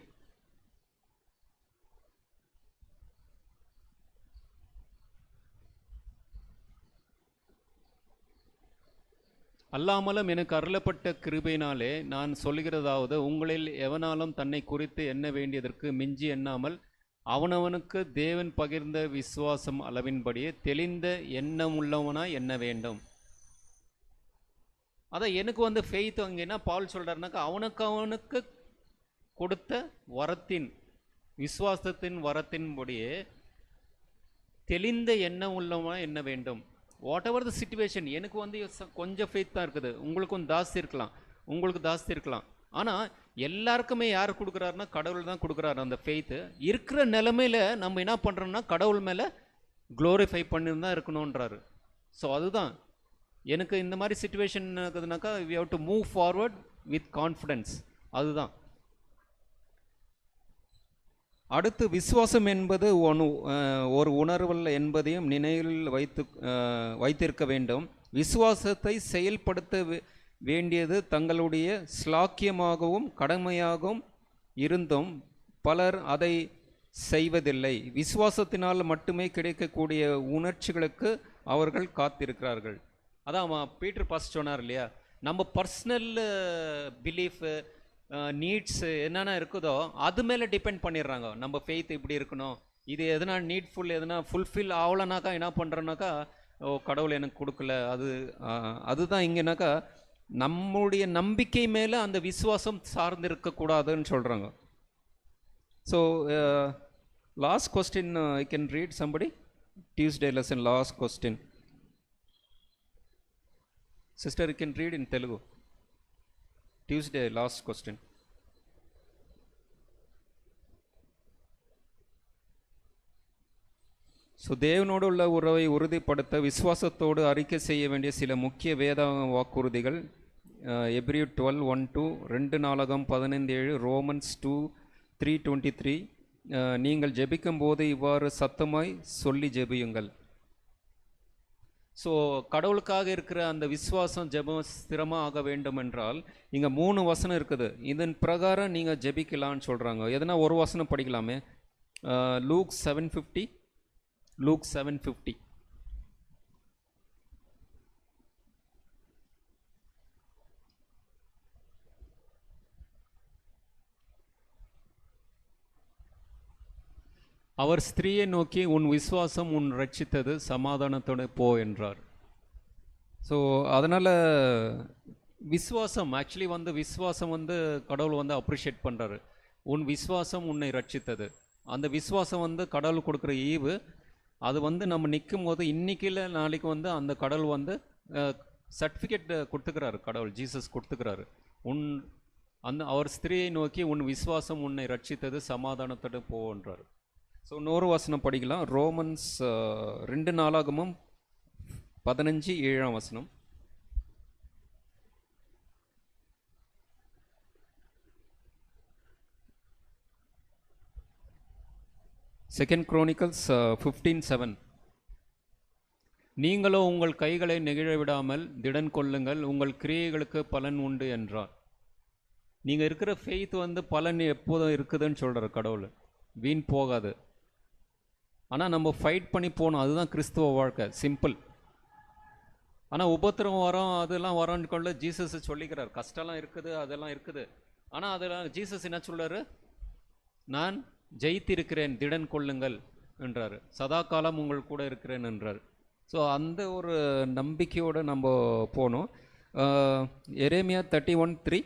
Speaker 1: அல்லாமலும் எனக்கு அருளப்பட்ட கிருபையினாலே நான் சொல்கிறதாவது, உங்களில் எவனாலும் தன்னை குறித்து எண்ண வேண்டியதற்கு மிஞ்சி எண்ணாமல் அவனவனுக்கு தேவன் பகிர்ந்த விசுவாசம் அளவின்படியே தெளிந்த எண்ணம் உள்ளவனாய் எண்ண வேண்டும். அதான் எனக்கு வந்து ஃபெய்த் அங்கே என்ன பால் சொல்கிறாருனாக்கா, அவனுக்கு கொடுத்த வரத்தின், விசுவாசத்தின் வரத்தின்படியே தெளிந்த எண்ணம் உள்ளவனாய் எண்ண வேண்டும். வாட் எவர் த சிச்சுவேஷன், எனக்கு வந்து கொஞ்சம் ஃபெய்த் தான் இருக்குது, உங்களுக்கும் ஜாஸ்தி இருக்கலாம், உங்களுக்கு ஜாஸ்தி இருக்கலாம். ஆனால் எல்லாருக்குமே யார் கொடுக்குறாருன்னா கடவுள் தான் கொடுக்குறாரு அந்த ஃபெய்த்து. இருக்கிற நிலைமையில் நம்ம என்ன பண்ணுறோம்னா கடவுள் மேலே க்ளோரிஃபை பண்ணி தான் இருக்கணுன்றாரு. ஸோ அதுதான் எனக்கு இந்த மாதிரி சிச்சுவேஷன் இருக்குதுனாக்கா, we have to move forward with confidence. அதுதான். அடுத்து, விசுவாசம் என்பது ஒரு உணர்வல் என்பதையும் நினைவில் வைத்திருக்க வேண்டும். விசுவாசத்தை செயல்படுத்த வேண்டியது தங்களுடைய ஸ்லாக்கியமாகவும் கடமையாகவும் இருந்தும் பலர் அதை செய்வதில்லை. விசுவாசத்தினால் மட்டுமே கிடைக்கக்கூடிய உணர்ச்சிகளுக்கு அவர்கள் காத்திருக்கிறார்கள். அதான் பீட்டர் பாஸ்டர் சொன்னார் இல்லையா, நம்ம பர்சனல் பிலீஃபு, நீட்ஸு என்னென்ன இருக்குதோ அது மேலே டிபெண்ட் பண்ணிடுறாங்க. நம்ம ஃபெய்த் இப்படி இருக்கணும், இது எதுனா நீட்ஃபுல் எதுனா ஃபுல்ஃபில் ஆகலனாக்கா என்ன பண்ணுறோன்னாக்கா, கடவுள் எனக்கு கொடுக்கல. அதுதான் இங்கேனாக்கா நம்முடைய நம்பிக்கை மேலே அந்த விசுவாசம் சார்ந்து இருக்கக்கூடாதுன்னு சொல்கிறாங்க. So last question I can read somebody, Tuesday lesson last question. Sister, you can read in Telugu. Tuesday, last question. So தேவனோடு உள்ள உறவை உறுதிப்படுத்த விசுவாசத்தோடு அறிக்கை செய்ய வேண்டிய சில முக்கிய வேத வாக்குறுதிகள். எப்ரியு 12:1-2, 2 நாளாகமம் 15:7, ரோமன்ஸ் 2:3-23. நீங்கள் ஜெபிக்கும் போது இவ்வாறு சத்தமாய் சொல்லி ஜெபியுங்கள். ஸோ கடவுளுக்காக இருக்கிற அந்த விசுவாசம் ஜெபம் ஸ்திரமாக ஆக வேண்டும் என்றால் இங்கே 3 வசனம் இருக்குது, இதன் பிரகாரம் நீங்கள் ஜெபிக்கலான்னு சொல்கிறாங்க. எதனா ஒரு வசனம் படிக்கலாமே, லூக் 7:50. லூக் 7:50. அவர் ஸ்திரீயை நோக்கி, உன் விசுவாசம் உன் ரட்சித்தது, சமாதானத்தோடு போ என்றார். ஸோ அதனால் விசுவாசம் ஆக்சுவலி வந்து விசுவாசம் வந்து கடவுள் வந்து அப்ரிஷியேட் பண்ணுறாரு. உன் விசுவாசம் உன்னை ரட்சித்தது. அந்த விசுவாசம் வந்து கடவுள் கொடுக்குற ஈவு. அது வந்து நம்ம நிற்கும் போது இன்றைக்கி இல்லை நாளைக்கு வந்து அந்த கடவுள் வந்து சர்டிஃபிகேட் கொடுத்துக்கிறாரு, கடவுள் ஜீசஸ் கொடுத்துக்கிறாரு. உன் அவர் ஸ்திரியை நோக்கி உன் விசுவாசம் உன்னை ரட்சித்தது, சமாதானத்தோடு போன்றார். ஸோ இன்னொரு வசனம் படிக்கலாம். ரோமன்ஸ் 2 நாளாகமும் 15:7 2 Chronicles 15:7. நீங்களோ உங்கள் கைகளை நெகிழ விடாமல் திடன் கொள்ளுங்கள், உங்கள் கிரியைகளுக்கு பலன் உண்டு என்றார். நீங்கள் இருக்கிற ஃபெய்த் பலன் எப்போதும் இருக்குதுன்னு சொல்கிறார் கடவுள், வீண் போகாது. ஆனால் நம்ம ஃபைட் பண்ணி போகணும், அதுதான் கிறிஸ்துவ வாழ்க்கை, சிம்பிள். ஆனால் உபத்திரம் வரோம், அதெல்லாம் வரோன்னு கொள்ள ஜீசஸ் சொல்லிக்கிறார். கஷ்டம்லாம் இருக்குது, அதெல்லாம் இருக்குது. ஆனால் அதெல்லாம் ஜீசஸ் என்ன சொல்கிறாரு? நான் ஜெயித்திருக்கிறேன், திடன் கொள்ளுங்கள் என்றார். சதா காலம் உங்கள் கூட இருக்கிறேன் என்றார். ஸோ அந்த ஒரு நம்பிக்கையோடு நம்ம போகணும். எரேமியா 31:3.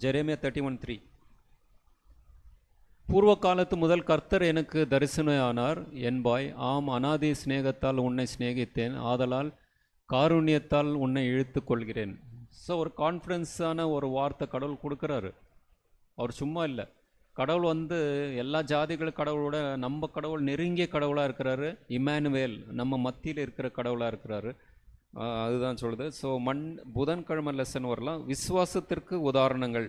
Speaker 1: ஜெரேமியா 31:3. பூர்வ காலத்து முதல் கர்த்தர் எனக்கு தரிசனமானார் என்பாய். ஆம், அநாதி சிநேகத்தால் உன்னை சிநேகித்தேன், ஆதலால் காருண்யத்தால் உன்னை இழுத்து கொள்கிறேன். ஸோ ஒரு கான்ஃபிடன்ஸான ஒரு வார்த்தை கடவுள் கொடுக்குறாரு. அவர் சும்மா இல்லை. கடவுள் எல்லா ஜாதிகளும் கடவுளோட, நம்ம கடவுள் நெருங்கிய கடவுளாக இருக்கிறாரு. இம்மானுவேல் நம்ம மத்தியில் இருக்கிற கடவுளாக இருக்கிறாரு. அதுதான் சொல்லுது. ஸோ புதன்கிழமை லெசன் வரலாம். விசுவாசத்திற்கு உதாரணங்கள்.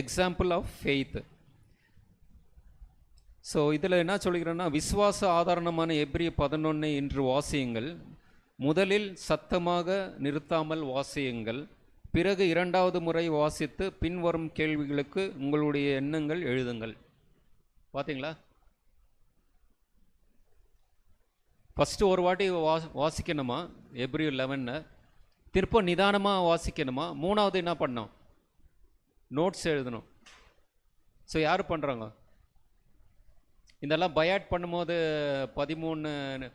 Speaker 1: Example of faith. ஸோ இதில் என்ன சொல்லிக்கிறேன்னா, விசுவாச ஆதாரணமான எப்ரிய 11 இன்று வாசியுங்கள். முதலில் சத்தமாக நிறுத்தாமல் வாசியுங்கள், பிறகு 2வது முறை வாசித்து பின்வரும் கேள்விகளுக்கு உங்களுடைய எண்ணங்கள் எழுதுங்கள். பார்த்தீங்களா? ஃபஸ்ட்டு ஒரு வாட்டி வாசிக்கணுமா எப்ரிய 11, திருப்ப நிதானமாக வாசிக்கணுமா. 3வது என்ன பண்ணோம்? நோட்ஸ் எழுதணும். ஸோ யார் பண்ணுறாங்க இதெல்லாம்? பயாட் பண்ணும்போது 13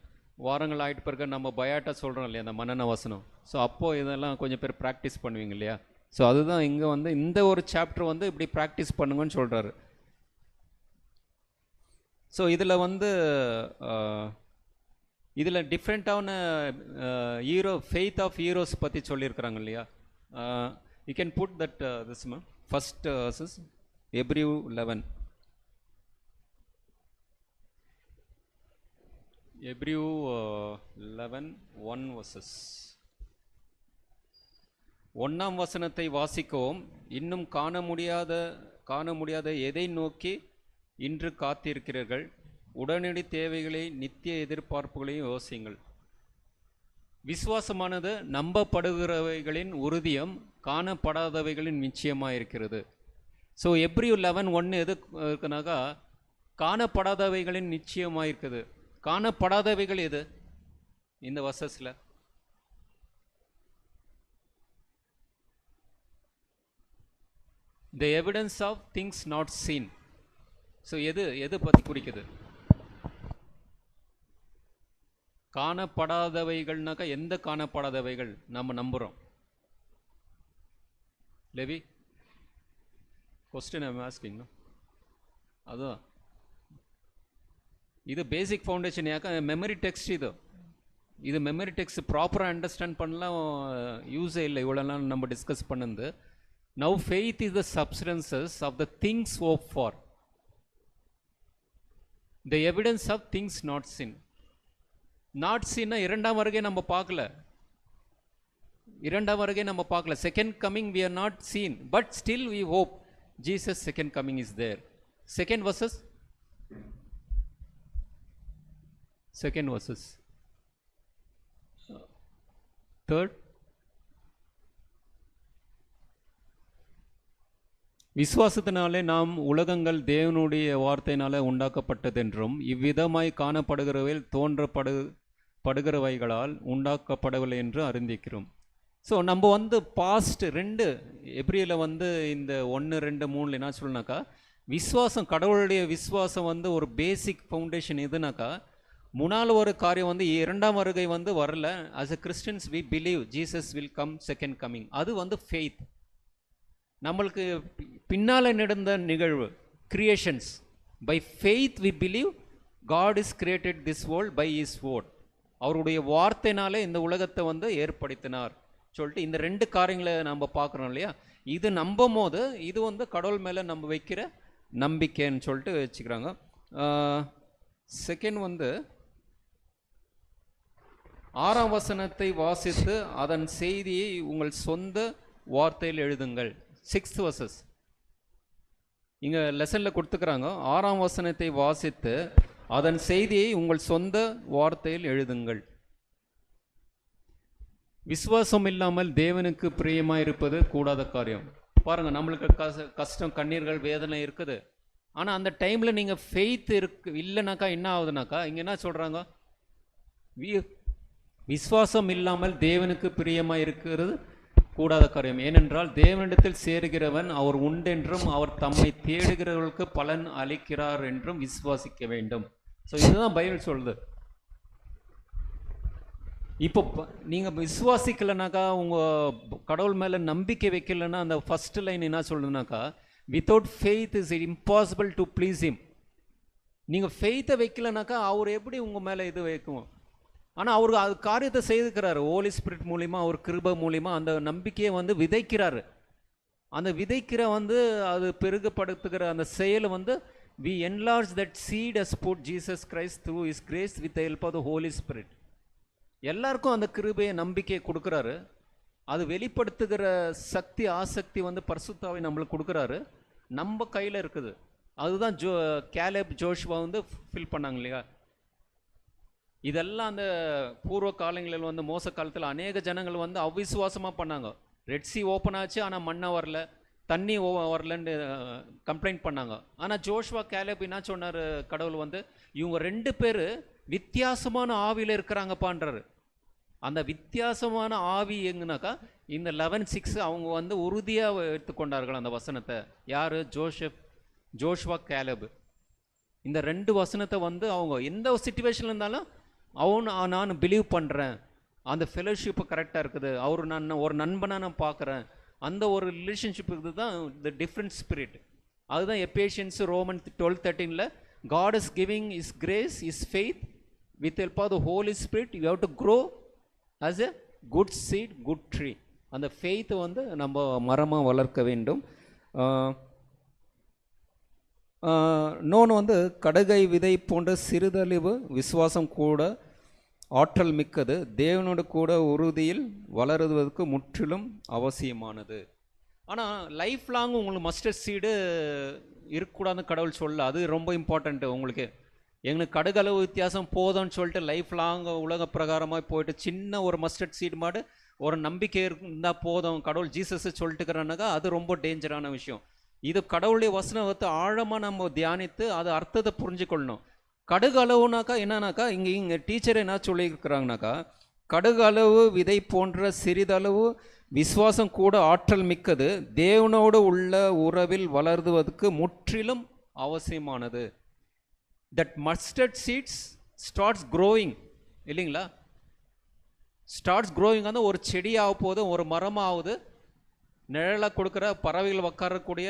Speaker 1: வாரங்கள் ஆகிட்டு பிறகு நம்ம பயாட்டாக சொல்கிறோம் இல்லையா, அந்த மனன வசனம். ஸோ அப்போது இதெல்லாம் கொஞ்சம் பேர் ப்ராக்டிஸ் பண்ணுவீங்க இல்லையா. ஸோ அதுதான் இங்கே இந்த ஒரு சாப்டர் இப்படி ப்ராக்டிஸ் பண்ணுங்கன்னு சொல்கிறாரு. ஸோ இதில் இதில் டிஃப்ரெண்ட்டான ஹீரோ, ஃபெய்த் ஆஃப் ஹீரோஸ் பற்றி சொல்லியிருக்கிறாங்க இல்லையா. You can put that this first Hebrew 11. Hebrew 11:1 verses. 1ஆம் வசனத்தை வாசிக்கவும். இன்னும் காண முடியாத எதை நோக்கி இன்று காத்திருக்கிறீர்கள்? உடனடி தேவைகளை, நித்திய எதிர்பார்ப்புகளையும் யோசியுங்கள். விசுவாசமானது நம்பப்படுகிறவைகளின் உறுதியம், காணப்படாதவைகளின் நிச்சயமாக இருக்கிறது. ஸோ எப்ரியூ 11:1 எது இருக்குனாக்கா, காணப்படாதவைகளின் நிச்சயமாக இருக்குது. காணப்படாதவைகள் எது இந்த வசஸ்ல? the evidence of things not seen. So எது பற்றி குறிக்குது? காணப்படாதவைகள்னாக்கா எந்த காணப்படாதவைகள் நம்ம நம்புகிறோம்? Levi, question I'm asking. அதுதான் இது பேசிக் ஃபவுண்டேஷன். யாக்கா மெமரி டெக்ஸ்ட் இது மெமரி டெக்ஸ்ட் ப்ராப்பராக அண்டர்ஸ்டாண்ட் பண்ணலாம் யூஸே இல்லை. இவ்வளோலாம் நம்ம டிஸ்கஸ் பண்ணது. Now faith is the substances of the things hope for, the evidence of things not seen. நாட் சீன்னா 2ஆம் வருகை நம்ம பார்க்கல. 2ஆம் வருகை நம்ம பார்க்கல. Second coming we are not seen, but still we hope Jesus second coming is there. Second verses. Third, விசுவாசத்தினாலே நாம் உலகங்கள் தேவனுடைய வார்த்தையினாலே உண்டாக்கப்பட்டதென்றும் இவ்விதமாய் காணப்படுகிறவைகள் தோன்றப்படுகிறவைகளால் உண்டாக்கப்படவில்லை என்று அறிந்திக்கிறோம். ஸோ நம்ம பாஸ்ட் 2 எப்ரியில் இந்த 1, 2, 3 என்ன சொல்லுனாக்கா, விசுவாசம், கடவுளுடைய விசுவாசம் ஒரு பேசிக் ஃபவுண்டேஷன் எதுனாக்கா, முன்னால் ஒரு காரியம் 2ஆம் வருகை வரல. as a Christians we believe Jesus will come second coming. அது ஃபெய்த். நம்மளுக்கு பின்னால் நடந்த நிகழ்வு, creations. By faith we believe God is created this world by his word. அவருடைய வார்த்தைனாலே இந்த உலகத்தை வந்து ஏற்படுத்தினார் சொல்லிட்டு இந்த ரெண்டு காரியங்களை நம்ம பார்க்குறோம் இல்லையா. இது நம்பும் போது இது வந்து கடவுள் மேலே நம்ம வைக்கிற நம்பிக்கைன்னு சொல்லிட்டு வச்சுக்கிறாங்க. செகண்ட் வந்து 6ஆம் வசனத்தை வாசித்து அதன் செய்தியை உங்கள் சொந்த வார்த்தையில் எழுதுங்கள். 6th verses இங்கே லெசனில் கொடுத்துக்கிறாங்க. 6ஆம் வசனத்தை வாசித்து அதன் செய்தியை உங்கள் சொந்த வார்த்தையில் எழுதுங்கள். விசுவாசம் இல்லாமல் தேவனுக்கு பிரியமாக இருப்பது கூடாத காரியம். பாருங்க, நம்மளுக்கு கஷ்டம், கண்ணீர்கள், வேதனை இருக்குது. ஆனால் அந்த டைமில் நீங்கள் ஃபெய்த் இல்லைனாக்கா என்ன ஆகுதுனாக்கா, இங்கே என்ன சொல்கிறாங்க, விசுவாசம் இல்லாமல் தேவனுக்கு பிரியமாக இருக்கிறது கூடாத காரியம். ஏனென்றால் தேவனிடத்தில் சேருகிறவன் அவர் உண்டென்றும் அவர் தம்மை தேடுகிறவர்களுக்கு பலன் அளிக்கிறார் என்றும் விசுவாசிக்க வேண்டும். ஸோ இதுதான் பைபிள் சொல்லுது. இப்போ நீங்கள் விசுவாசிக்கலைனாக்கா, உங்கள் கடவுள் மேலே நம்பிக்கை வைக்கலைன்னா, அந்த ஃபஸ்ட் லைன் என்ன சொல்லுதுனாக்கா, without faith is it impossible to please him. நீங்கள் ஃபெய்த்தை வைக்கலைனாக்கா அவர் எப்படி உங்கள் மேலே இது வைக்கும்? ஆனால் அவருக்கு அது காரியத்தை செய்துக்கிறாரு. ஹோலி ஸ்பிரிட் மூலிமா, அவர் கிருபை மூலிமா அந்த நம்பிக்கையை வந்து விதைக்கிறாரு. அந்த விதைக்கிற வந்து அது பெருகப்படுத்துகிற அந்த செயல் வந்து we enlarge that seed as put Jesus Christ through his grace with the help of the Holy Spirit. எல்லாருக்கும் அந்த கிருபையை நம்பிக்கையை கொடுக்குறாரு. அது வெளிப்படுத்துகிற சக்தி, ஆசக்தி வந்து பரிசுத்தாவை நம்மளுக்கு கொடுக்குறாரு. நம்ம கையில் இருக்குது. அதுதான் கேலேப், ஜோஷுவா வந்து ஃபில் பண்ணாங்க இல்லையா. இதெல்லாம் அந்த பூர்வ காலங்களில் வந்து மோச காலத்தில் அநேக ஜனங்கள் வந்து அவிசுவாசமாக பண்ணாங்க. ரெட் சி ஓப்பன் ஆச்சு, ஆனால் மண்ணை வரல, தண்ணி வரலன்னு கம்ப்ளைண்ட் பண்ணாங்க. ஆனால் ஜோஷுவா, கேலேப் என்ன சொன்னார், கடவுள் வந்து இவங்க 2 பேர் வித்தியாசமான ஆவியில் இருக்கிறாங்கப்பான்றாரு. அந்த வித்தியாசமான ஆவி எங்கனாக்கா இந்த 11:6 அவங்க வந்து உறுதியாக எடுத்துக்கொண்டார்கள் அந்த வசனத்தை. யார்? Joshua, Caleb. இந்த 2 வசனத்தை வந்து அவங்க எந்த சுச்சுவேஷனில் இருந்தாலும் நான் பிலீவ் பண்ணுறேன், அந்த ஃபெலோஷிப்பு கரெக்டாக இருக்குது, நான் ஒரு நண்பனாக நான் பார்க்குறேன், அந்த ஒரு ரிலேஷன்ஷிப் இதுதான் த டிஃப்ரெண்ட் ஸ்பிரிட். அதுதான் Ephesians Roman 12:13 God is giving is grace is faith with help of the Holi spirit you have to grow as a good seed, good tree. அந்த ஃபெய்த்தை வந்து நம்ம மரமாக வளர்க்க வேண்டும். இன்னொன்று வந்து கடுகை விதை போன்ற சிறுதழிவு விசுவாசம் கூட ஆற்றல் மிக்கது, தேவனோடு கூட உறுதியில் வளருவதற்கு முற்றிலும் அவசியமானது. ஆனால் லைஃப் லாங் உங்களுக்கு மஸ்டர்ட் சீடு இருக்கக்கூடாதுன்னு கடவுள் சொல்ல, அது ரொம்ப இம்பார்ட்டண்ட்டு. உங்களுக்கு எங்களுக்கு கடுகளவு வித்தியாசம் போதும்னு சொல்லிட்டு லைஃப் லாங் உலக பிரகாரமாக போயிட்டு சின்ன ஒரு மஸ்டர்ட் சீடு மாடு ஒரு நம்பிக்கை இருந்தால் போதும், கடவுள் ஜீசஸை சொல்லிட்டுக்கிறானாக்கா அது ரொம்ப டேஞ்சரான விஷயம். இது கடவுளுடைய வசனத்தை ஆழமாக நம்ம தியானித்து அது அர்த்தத்தை புரிஞ்சுக்கொள்ளணும். கடுகு அளவுனாக்கா என்னன்னாக்கா, இங்கே டீச்சர் என்ன சொல்லியிருக்கிறாங்கனாக்கா, கடுகு அளவு விதை போன்ற சிறிதளவு விசுவாசம் கூட ஆற்றல் மிக்கது, தேவனோடு உள்ள உறவில் வளருவதற்கு முற்றிலும் அவசியமானது. That mustard seeds starts growing இல்லைங்களா. ஸ்டார்ட்ஸ் க்ரோயிங் வந்து ஒரு செடியாக போகுது, ஒரு மரமாகுது, நிழலை கொடுக்குற பறவைகள் உட்காரக்கூடிய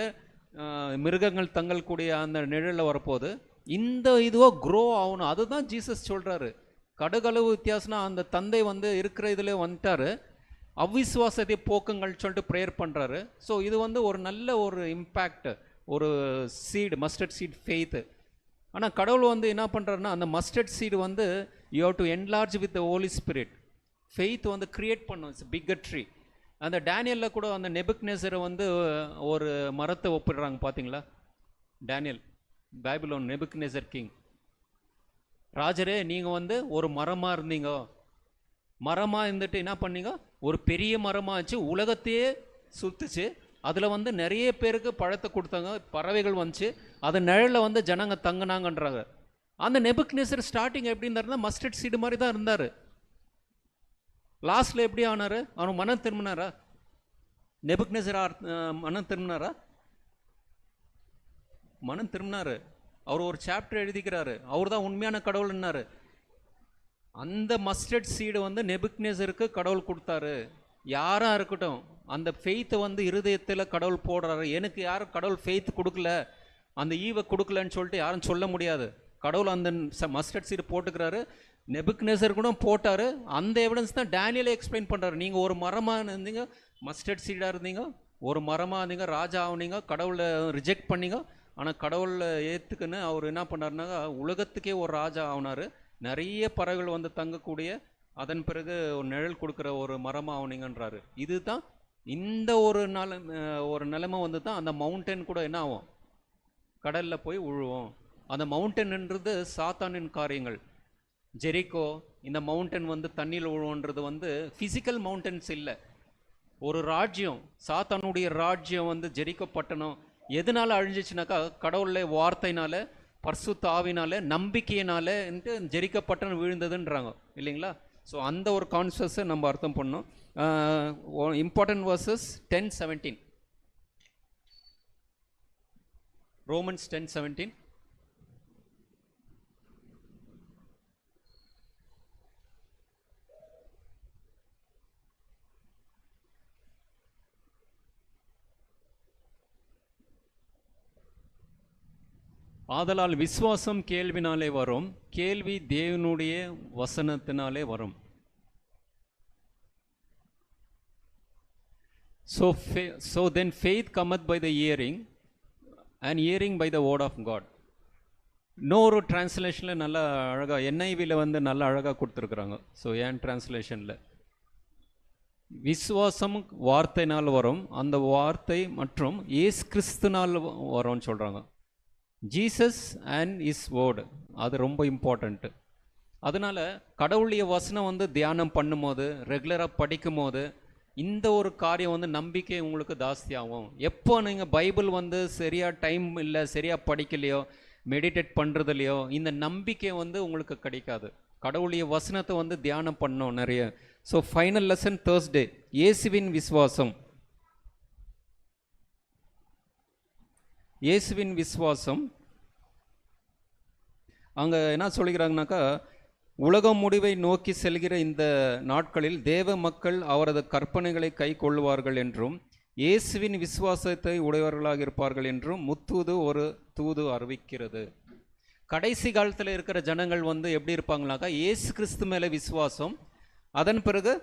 Speaker 1: மிருகங்கள் தங்கக்கூடிய அந்த நிழலில் வரப்போகுது. இந்த இதுவோ க்ரோ ஆகணும். அதுதான் ஜீசஸ் சொல்கிறாரு. கடுகளவு வித்தியாசம்னா அந்த தந்தை வந்து இருக்கிற இதில் வந்துட்டார், அவ்விசுவாசத்தை போக்குங்கள் சொல்லிட்டு ப்ரேயர் பண்ணுறாரு. ஸோ இது வந்து ஒரு நல்ல ஒரு இம்பேக்ட், ஒரு சீடு, மஸ்டர்ட் சீட் ஃபெய்த்து. ஆனால் கடவுள் வந்து என்ன பண்ணுறாருன்னா, அந்த மஸ்டர்ட் சீடு வந்து you have to enlarge with the Holi spirit. Faith வந்து க்ரியேட் பண்ணும். It's bigger tree. அந்த டேனியலில் கூட அந்த நெபுக்நேசரை வந்து ஒரு மரத்தை ஒப்பிடுறாங்க பார்த்தீங்களா. டேனியல் பைபிளோன் நெபுக்நேசர் கிங், ராஜரே நீங்கள் வந்து ஒரு மரமாக இருந்தீங்க, மரமாக இருந்துட்டு என்ன பண்ணீங்க, ஒரு பெரிய மரமாக வச்சு உலகத்தையே சுற்றுச்சு, அதில் வந்து நிறைய பேருக்கு பழத்தை கொடுத்தாங்க, பறவைகள் வந்துச்சு, அது நிழலில் வந்து ஜனங்க தங்கினாங்கன்றாங்க. அந்த நெபுக்நேசர் ஸ்டார்டிங் எப்படி இருந்தாருன்னா மஸ்டர்ட் சீடு மாதிரி தான் இருந்தார். லாஸ்ட்டில் எப்படி ஆனார்? அவன் மனம் திரும்பினாரா? நெபுக்நேசர் மனம் திரும்பினாரா? மனம் திரும்பினாரு. அவர் ஒரு சாப்டர் எழுதிக்கிறாரு, அவர் தான் உண்மையான கடவுள்னாரு. அந்த மஸ்டர்ட் சீடு வந்து நெபுக்நேசருக்கு கடவுள் கொடுத்தாரு. யாராக இருக்கட்டும், அந்த ஃபெய்த்தை வந்து இருதயத்தில் கடவுள் போடுறாரு. எனக்கு யாரும் கடவுள் ஃபெய்த் கொடுக்கல, அந்த ஈவை கொடுக்கலன்னு சொல்லிட்டு யாரும் சொல்ல முடியாது. கடவுள் அந்த மஸ்டர்ட் சீடு போட்டுக்கிறாரு, நெபுக்னேசர் கூட போட்டார். அந்த எவிடன்ஸ் தான் டேனியலே எக்ஸ்பிளைன் பண்ணுறாரு. நீங்கள் ஒரு மரமாக இருந்தீங்க, மஸ்டர்ட் சீடாக இருந்தீங்க, ஒரு மரமாக இருந்தீங்க, ராஜா ஆகுனீங்க, கடவுளை ரிஜெக்ட் பண்ணீங்க. ஆனால் கடவுளை ஏற்றுக்குன்னு அவர் என்ன பண்ணாருனாக்கா உலகத்துக்கே ஒரு ராஜா ஆகுனார். நிறைய பறவைகள் வந்து தங்கக்கூடிய, அதன் பிறகு ஒரு நிழல் கொடுக்குற ஒரு மரமாக ஆகுனீங்கன்றாரு. இதுதான் இந்த ஒரு நிலைமை வந்து தான் அந்த மவுண்டன் கூட என்ன ஆகும், கடலில் போய் விழுவோம். அந்த மவுண்டன்ன்றது சாத்தானின் காரியங்கள். ஜெரிக்கோ இந்த மவுண்டன் வந்து தண்ணியில் விழுவோன்றது வந்து ஃபிசிக்கல் மவுண்டன்ஸ் இல்லை, ஒரு ராஜ்யம், சாத்தானுடைய ராஜ்யம் வந்து ஜெரிக்கோ பட்டணம் எதனால அழிஞ்சிச்சுனாக்கா கடவுளை வார்த்தைனால, பரிசுத்த ஆவினால, நம்பிக்கையினால ஜெரிக்கோ பட்டணம் விழுந்ததுன்றாங்க இல்லைங்களா. ஸோ அந்த ஒரு கான்செப்டை நம்ம அர்த்தம் பண்ணோம். Important versus 10:17, Romans 10:17. ஆதலால் விசுவாசம் கேள்வினாலே வரும், கேள்வி தேவனுடைய வசனத்தினாலே வரும். So then faith cometh by the hearing, and hearing by the word of God. இன்னொரு டிரான்ஸ்லேஷனில் நல்லா அழகாக, NIVயில் வந்து நல்லா அழகாக கொடுத்துருக்குறாங்க. ஸோ என் டிரான்ஸ்லேஷனில் விசுவாசம் வார்த்தைனால் வரும், அந்த வார்த்தை மற்றும் இயேசு கிறிஸ்துனால் வரும்னு சொல்கிறாங்க. ஜீசஸ் அண்ட் இஸ் வேர்டு, அது ரொம்ப இம்பார்ட்டண்ட்டு. அதனால் கடவுளுடைய வசனம் வந்து தியானம் பண்ணும்போது, ரெகுலராக படிக்கும் போது இந்த ஒரு காரியம் வந்து நம்பிக்கை உங்களுக்கு ஜாஸ்தியாகும். எப்போ நீங்கள் பைபிள் வந்து சரியாக டைம் இல்லை, சரியாக படிக்கலையோ, மெடிடேட் பண்ணுறதுலையோ, இந்த நம்பிக்கை வந்து உங்களுக்கு கிடைக்காது. கடவுளுடைய வசனத்தை வந்து தியானம் பண்ணோம் நிறைய. ஸோ ஃபைனல் லெசன் தேர்ஸ்டே, இயேசுவின் விசுவாசம். இயேசுவின் விசுவாசம் அங்கே என்ன சொல்கிறாங்கனாக்கா, உலகம் முடிவை நோக்கி செல்கிற இந்த நாட்களில் தேவ மக்கள் அவரது கற்பனைகளை கை கொள்வார்கள் என்றும் இயேசுவின் விசுவாசத்தை உடையவர்களாக இருப்பார்கள் என்றும் முத்தூது ஒரு தூது அறிவிக்கிறது. கடைசி காலத்தில் இருக்கிற ஜனங்கள் வந்து எப்படி இருப்பாங்கனாக்கா, இயேசு கிறிஸ்து மேலே விசுவாசம், அதன் பிறகு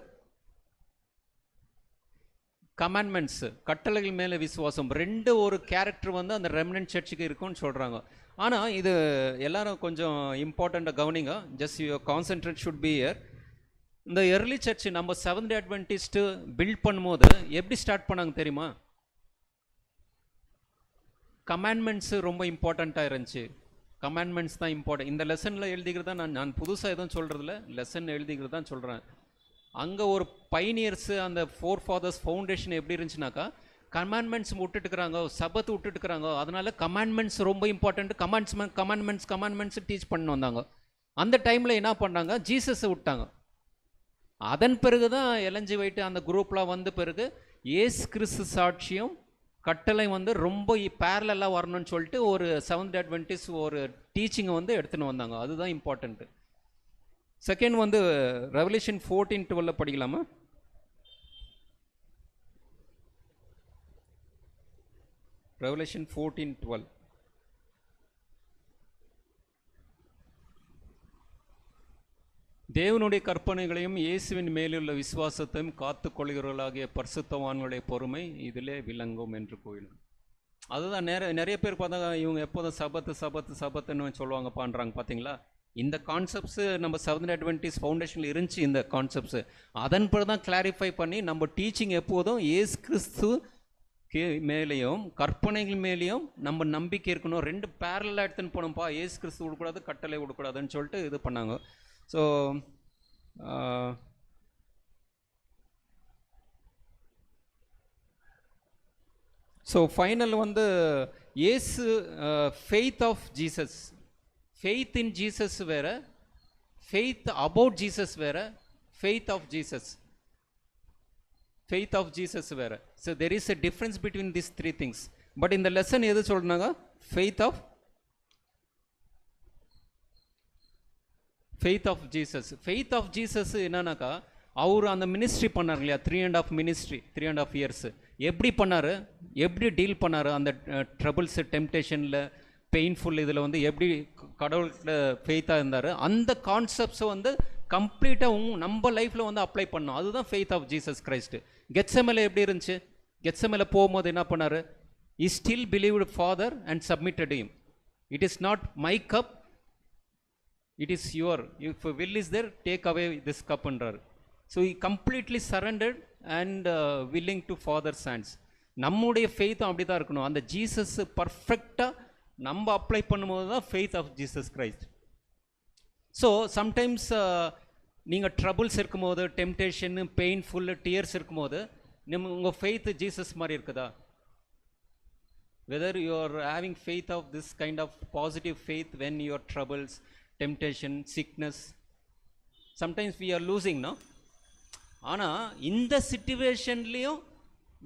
Speaker 1: கமாண்ட்மெண்ட்ஸு கட்டளைகள் மேலே விசுவாசம், ரெண்டு ஒரு கேரக்டர் வந்து அந்த ரெமனன்ட் சர்ச்சுக்கு இருக்கும்னு சொல்கிறாங்க. ஆனால் இது எல்லாரும் கொஞ்சம் இம்பார்ட்டண்ட்டாக கவனிங்க. Just your concentrate should be year. இந்த எர்லி சர்ச் நம்ம செவன்த் அட்வென்டிஸ்ட்டு பில்ட் பண்ணும்போது எப்படி ஸ்டார்ட் பண்ணாங்க தெரியுமா? கமாண்ட்மெண்ட்ஸு ரொம்ப இம்பார்ட்டண்ட்டாக இருந்துச்சு. கமாண்ட்மெண்ட்ஸ் தான் இம்பார்ட்டன்ட். இந்த லெசனில் எழுதிக்கிறதா நான் புதுசாக எதுவும் சொல்கிறதில்ல, லெசன் எழுதிக்கிறது தான் சொல்கிறேன். அங்கே ஒரு பைனியர்ஸு, அந்த ஃபோர் ஃபாதர்ஸ் ஃபவுண்டேஷன் எப்படி இருந்துச்சுனாக்கா, கமாண்ட்மெண்ட்ஸ் விட்டுட்டுக்கிறாங்க, சபத்து விட்டுட்டுக்கிறாங்க. அதனால கமாண்ட்மெண்ட்ஸ் ரொம்ப இம்பார்ட்டண்ட், கமாண்ட்மெண்ட்ஸ் டீச் பண்ண வந்தாங்க. அந்த டைமில் என்ன பண்ணாங்க, ஜீசஸை விட்டாங்க. அதன் பிறகு தான் எலஞ்சி வைட்டு அந்த குரூப்லாம் வந்த பிறகு இயேசு கிறிஸ்து சாட்சியம் கட்டளை வந்து ரொம்ப பேரலாக வரணும்னு சொல்லிட்டு ஒரு செவன்த் அட்வென்டிஸ்ட் ஒரு டீச்சிங்கை வந்து எடுத்துன்னு வந்தாங்க. அதுதான் இம்பார்ட்டண்ட்டு. செகண்ட் வந்து ரெவல்யூஷன் 14:12 படிக்கலாமா? ரெவல்யூஷன் 14:12. தேவனுடைய கற்பனைகளையும் இயேசுவின் மேலுள்ள விசுவாசத்தையும் காத்து கொள்கிறவர்களாகிய பரிசுத்தவான்களுடைய பொறுமை இதிலே விளங்கும் என்று கூறினார். அதுதான் நிறைய பேர் பார்த்தா இவங்க எப்போதும் சபத்துன்னு சொல்லுவாங்க பண்ணுறாங்க. பார்த்தீங்களா, இந்த கான்செப்ட்ஸு நம்ம செவன்த் அட்வென்டிஸ்ட் ஃபவுண்டேஷனில் இருந்துச்சு. இந்த கான்செப்ட்ஸு அதன் பிறகு தான் கிளாரிஃபை பண்ணி நம்ம டீச்சிங் எப்போதும் இயேசு கிறிஸ்து மேலேயும் கற்பனைகள் மேலேயும் நம்ம நம்பிக்கை இருக்கணும். ரெண்டு பேரலாக எடுத்துன்னு போனோம்ப்பா, இயேசு கிறிஸ்து விடக்கூடாது, கட்டளை விடக்கூடாதுன்னு சொல்லிட்டு இது பண்ணாங்க. ஸோ ஃபைனல் வந்து இயேசு faith of Jesus, faith in Jesus வேறு, ஃபெய்த் அபவுட் ஜீசஸ் வேறு, faith of Jesus, faith of Jesus வேறு. So there is a difference between this three things. But இந்த லெசன் எது சொல்கிறாங்க, faith of Jesus. Faith of Jesus என்னன்னாக்கா, அவர் அந்த ministry பண்ணார் இல்லையா, 3.5 இயர்ஸ். எப்படி பண்ணார், எப்படி டீல் பண்ணார் அந்த ட்ரபிள்ஸு, டெம்டேஷனில், பெயின்ஃபுல் இதில் வந்து எப்படி கடவுள்கிட்ட ஃபெய்த்தாக இருந்தார், அந்த கான்செப்ட்ஸை வந்து கம்ப்ளீட்டாக நம்ம லைஃப்பில் வந்து அப்ளை பண்ணோம். அதுதான் ஃபெய்த் ஆஃப் ஜீசஸ் கிரைஸ்ட். கெத்செமலே எப்படி இருந்துச்சு? கெத்செமலே போகும்போது என்ன பண்ணார்? He still believed Father and submitted him. It is not my cup, it is your. If will is there, take away this cup என்றார். So he completely surrendered and willing to Father's hands. நம்முடைய ஃபெய்த்தும் அப்படி தான் இருக்கணும். அந்த Jesus பர்ஃபெக்டாக நம்ம apply பண்ணும்போது தான் faith of Jesus Christ. So sometimes நீங்கள் ட்ரபுள்ஸ் இருக்கும்போது, டெம்டேஷன், பெயின்ஃபுல், டியர்ஸ் இருக்கும்போது உங்கள் ஃபெய்த்து ஜீசஸ் மாதிரி இருக்குதா? Whether you are having faith of this kind of positive faith when your troubles, temptation, sickness, sometimes we are losing, no? ஆனால் இந்த சிச்சுவேஷன்லேயும்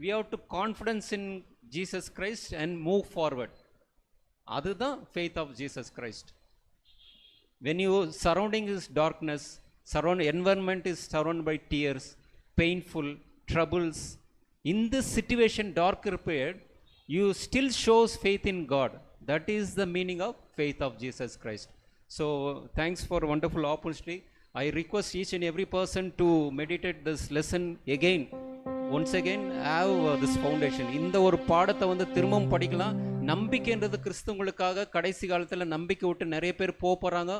Speaker 1: we have to confidence in Jesus Christ and move forward. அதுதான் faith of Jesus Christ. When you surrounding is darkness, environment is surrounded by tears, painful, troubles, in this situation, dark period, you still shows faith in God. That is the meaning of faith of Jesus Christ. So thanks for a wonderful opportunity. I request each and every person to meditate this lesson again. Once again have this foundation. இந்த ஒரு பாடத்தை வந்து திரும்பவும் படிக்கலாம். நம்பிக்கைன்றது கிறிஸ்தவங்களுக்காக கடைசி காலத்தில் நம்பிக்கை விட்டு நிறைய பேர் போகிறாங்க.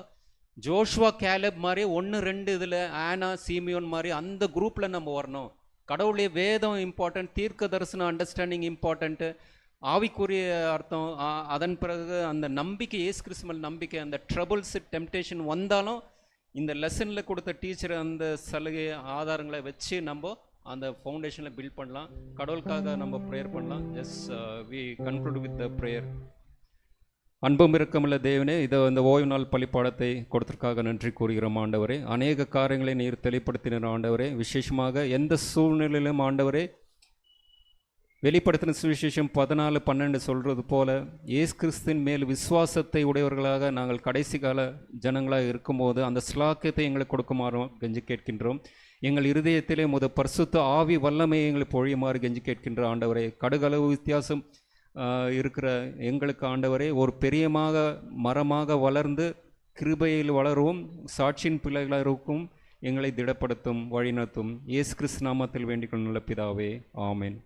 Speaker 1: ஜோஷுவா, கேலப் மாதிரி 1-2 இதில் ஆனா, சீமியோன் மாதிரி அந்த குரூப்பில் நம்ம வரணும். கடவுளுடைய வேதம் இம்பார்ட்டன்ட், தீர்க்க தரிசன அண்டர்ஸ்டாண்டிங் இம்பார்ட்டண்ட்டு, ஆவிக்குரிய அர்த்தம். அதன் பிறகு அந்த நம்பிக்கை, இயேசு கிறிஸ்து மேல் நம்பிக்கை. அந்த ட்ரபுள்ஸ், டெம்டேஷன் வந்தாலும் இந்த லெசனில் கொடுத்த டீச்சர் அந்த சலுகை ஆதாரங்களை வச்சு நம்ம அந்த ஃபவுண்டேஷனில் பில்ட் பண்ணலாம். கடவுளுக்காக நம்ம ப்ரேயர் பண்ணலாம். Yes, we conclude with the prayer. அன்பும் இரக்கமுள்ள தேவனே, இதை இந்த ஓய்வு நாள் பள்ளிப்பாடத்தை கொடுத்ததற்காக நன்றி கூறுகிறோம் ஆண்டவரே. அநேக காரியங்களை நீர் தெளிப்படுத்தினர் ஆண்டவரே. விசேஷமாக எந்த சூழ்நிலையிலும் ஆண்டவரே, வெளிப்படுத்தின சுவிசேஷம் 14:12 சொல்கிறது போல இயேசு கிறிஸ்துவின் மேல் விசுவாசத்தை உடையவர்களாக நாங்கள் கடைசி கால ஜனங்களாக இருக்கும்போது அந்த ஸ்லாக்கியத்தை எங்களுக்கு கொடுக்குமாறும் கெஞ்சி கேட்கின்றோம். எங்கள் இருதயத்திலே பரிசுத்த ஆவி வல்லமையை எங்களுக்கு பொழியுமாறு கெஞ்சி கேட்கின்ற ஆண்டவரே. கடுகளவு வித்தியாசம் இருக்கிற எங்களுக்கு ஆண்டவரே, ஒரு பெரியமாக மரமாக வளர்ந்து கிருபையில் வளரவும் சாட்சியின் பிள்ளைகளாகவும் எங்களை திடப்படுத்தும், வழிநடத்தும். இயேசு கிறிஸ்து நாமத்தில் வேண்டிக் கொண்டுள்ள பிதாவே, ஆமென்.